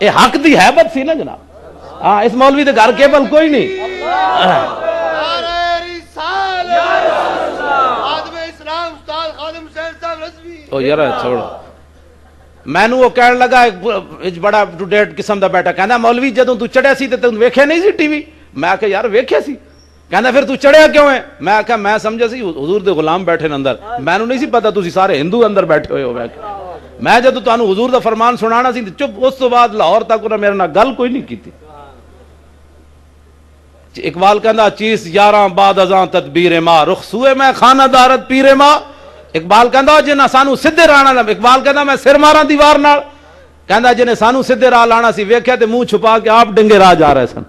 یہ حق دی حیبت سی نا جناب ہاں اس مولوی دے گھر کیبل کوئی نہیں او یار چھوڑو میں نو وہ کہنے لگا ایک بڑا اپ ٹو ڈیٹ قسم دا بیٹا کہندا مولوی جدوں تو چڑھیا سی تے تو ویکھیا نہیں سی ٹی وی میں کہ یار ویکھیا سی کہندا پھر تو چڑھیا کیوں ہے میں کہا میں سمجھا سی حضور دے غلام بیٹھے نے اندر میں نو نہیں سی پتہ تسی سارے ہندو اندر بیٹھے ہوئے ہو میں جدوں تانوں حضور دا فرمان سنانا سی چپ اس تو بعد لاہور تک انہاں میرے نال گل کوئی نہیں کیتی اقبال کہندا چیز 11 بعد ازاں تدبیر ماں رخ سوئے میں خانہ دارت پیرے ماں اقبال کہندا جنہاں سانو سیدھے راہ نال اقبال کہندا میں سر ماراں دیوار نال کہندا جنے سانو سیدھے راہ لانا سی ویکھیا تے منہ چھپا کے آپ ڈنگے راہ جا رہے سن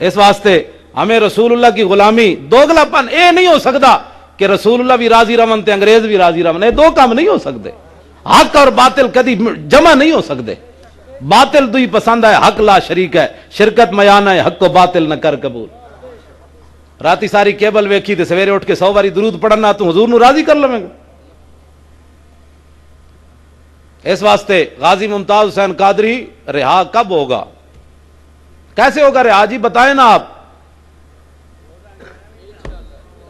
اس واسطے ہمیں رسول اللہ کی غلامی دوگلا پن اے نہیں ہو سکتا کہ رسول اللہ بھی راضی رون تے انگریز بھی راضی رون یہ دو کام نہیں ہو سکتے حق اور باطل کدی جمع نہیں ہو سکتے باطل دوئی پسند ہے حق لا شریک ہے شرکت میانہ ہے حق و باطل نہ کر قبول راتی ساری کیبل ویکھی تے سویرے اٹھ کے 100 باری درود پڑھنا تو حضور نو راضی کر لویں گے اس واسطے غازی ممتاز حسین قادری رہا کب ہوگا کیسے ہوگا رہا جی بتائیں نا آپ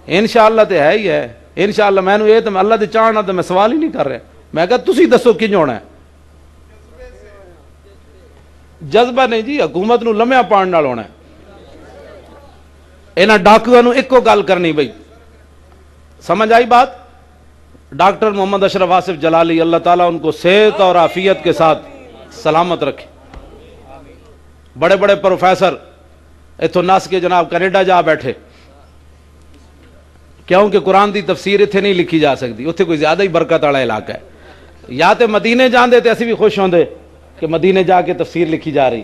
انشاءاللہ تے ہے ہی ہے انشاءاللہ میں نے یہ تو اللہ دے چاہنا تو میں سوال ہی نہیں کر رہا میں کہا تسی دسو کیوں ہونا ہے جذبہ نہیں جی حکومت نو لمحہ پان نال ہونا ہے انہاں ڈاکوؤں نو ایک کو گل کرنی بھئی سمجھ آئی بات ڈاکٹر محمد اشرف آصف جلالی اللہ تعالیٰ ان کو صحت اور عافیت کے ساتھ سلامت رکھے بڑے بڑے پروفیسر اتھو نس کے جناب کینیڈا جا بیٹھے کیونکہ قرآن دی تفسیر اتھے نہیں لکھی جا سکتی اتھے کوئی زیادہ ہی برکت والا علاقہ ہے یا تے مدینے جان دے تے اسی بھی خوش ہوندے کہ مدینے جا کے تفسیر لکھی جا رہی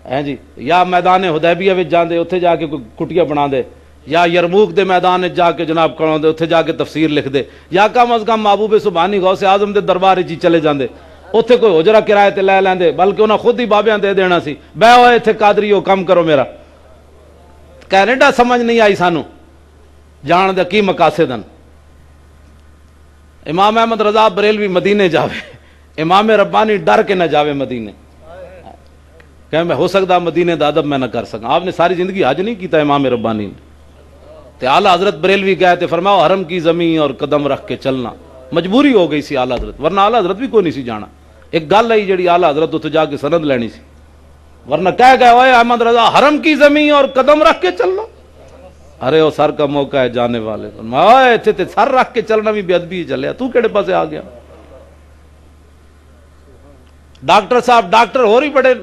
ہے جی یا میدان حدیبیہ وچ جان دے اتھے جا کے کوئی کٹیا بنا دے یا یرموک دے میدان جا کے جناب کھڑوں دے اتھے جا کے تفسیر لکھ دے یا کم از کم محبوب سبحانی غوث اعظم دے دربار وچ چلے جاندے اتھے کوئی حجرہ کرائے تے لے لیندے بلکہ انہاں خود ہی بابیاں دے دینا سی بے ہوئے اتھے قادریو کم کرو میرا کینیڈا سمجھ نہیں آئی سانو جان دے کی مقاصد ہیں امام احمد رضا بریلوی مدینے جاوے امام ربانی ڈر کے نہ جاوے مدینے کہ میں ہو سکتا مدینے دا ادب میں نہ کر سکا آپ نے ساری زندگی حج نہیں کیتا امام ربانی نے تے اعلیٰ حضرت بریلوی گئے تے فرماؤ حرم کی زمین اور قدم رکھ کے چلنا مجبوری ہو گئی سی اعلیٰ حضرت ورنہ اعلیٰ حضرت بھی کوئی نہیں سی جانا ایک گل ہے جڑی اعلیٰ حضرت اتنے جا کے سند لینی سی ورنہ کہہ گئے اوے احمد رضا حرم کی زمین اور قدم رکھ کے چلنا ارے وہ سر کا موقع ہے جانے والے تے سر رکھ کے چلنا بھی بے ادبی چلے تو کہڑے پاسے آ گیا ڈاکٹر صاحب ڈاکٹر ہو رہی بڑے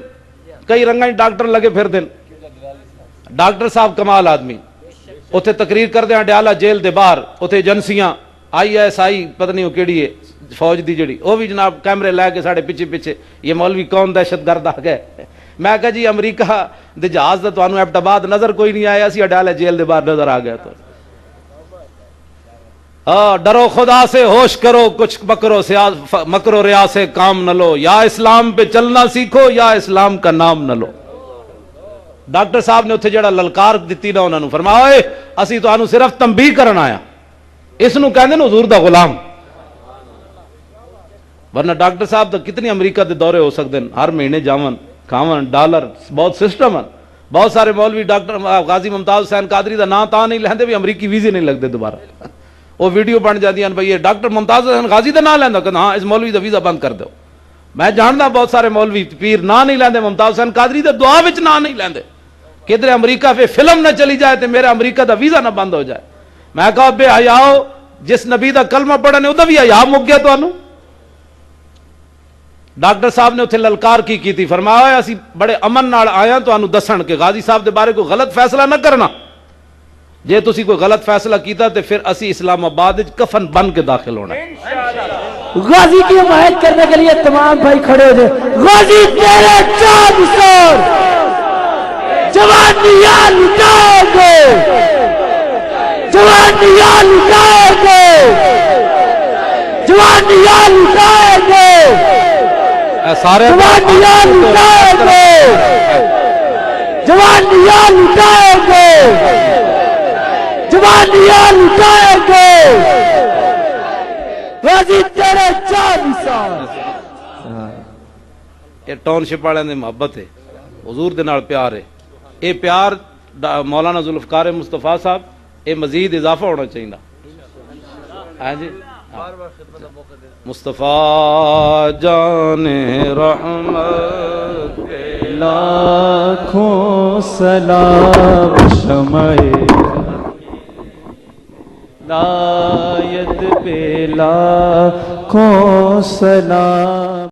کئی رنگاں ڈاکٹر لگے پھر دن ڈاکٹر صاحب کمال آدمی اتنے تقریر کر دیا ڈیالہ جیل دے باہر اتنے ایجنسیاں ISI پتہ نہیں وہ کیڑی ہے فوج دی جڑی وہ بھی جناب کیمرے لے کے ساڑھے پیچھے پیچھے یہ مولوی کون دہشت گرد آ گئے میں کہا جی امریکہ دے جہاز دا تانوں ایبٹ آباد نظر کوئی نہیں آیا اسی ڈیالہ جیل دے باہر نظر آ گیا تو ڈرو خدا سے ہوش کرو کچھ مکرو ریا سے کام نہ لو یا اسلام پہ چلنا سیکھو یا اسلام کا نام نہ لو ڈاکٹر صاحب نے اتنے جڑا للکار دیتی نا انہوں نے فرمایا اے اسی تو آنو صرف تنبیہ کرنا آیا اس نو کہندے نا حضور دا غلام ورنہ ڈاکٹر صاحب تو کتنی امریکہ دے دورے ہو سکتے ہیں ہر مہینے جاون کھاون ڈالر بہت سسٹم ہے بہت سارے مولوی ڈاکٹر غازی ممتاز حسین قادری دا نام تا نہیں لیندے بھی امریکی ویزے نہیں لگتے دوبارہ وہ ویڈیو بن جاتی ہیں بھائی یہ ڈاکٹر ممتاز حسین غازی دا نام لینا کہ ہاں اس مولوی دا ویزا بند کر دو میں جانتا بہت سارے مولوی پیر نام نہیں لیندے ممتاز حسین قادری دا دعا وچ نام نہیں لیندے کدھر امریکہ پہ فلم نہ چلی جائے تو میرا امریکہ دا ویزا نہ بند ہو جائے میں کہا بے حیاؤ جس نبی دا کلمہ پڑھنے وہ بھی حیا مک گیا تو ڈاکٹر صاحب نے اتنے للکار کی تھی فرمایا اسی بڑے امن نال آیا تو دسن کہ غازی صاحب دے بارے کوئی غلط فیصلہ نہ کرنا جے تسی کوئی غلط فیصلہ کیتا تے پھر اسی اسلام آباد کفن بن کے داخل ہونا غازی کی حمایت کرنے کے لیے تمام بھائی کھڑے ہو جائے غازی تیرے چاند سور جوانیاں لٹاؤ گے جوانیاں لٹائیں گے، جوانیاں لٹائیں گے، سارے جوانیاں لٹائیں گے، جوانیاں لٹائیں گے، جوانیاں لٹائیں گے، غازی تیرے چار سال یہ ٹاؤن شپ والے دی محبت ہے، حضور دے نال پیار ہے، یہ پیار مولانا ذوالفقار مصطفیٰ صاحب یہ مزید اضافہ ہونا چاہیے. ہاں جی مصطفیٰ جان رحمت لاکھوں سلام شمع لایت پہ لاکھوں سلام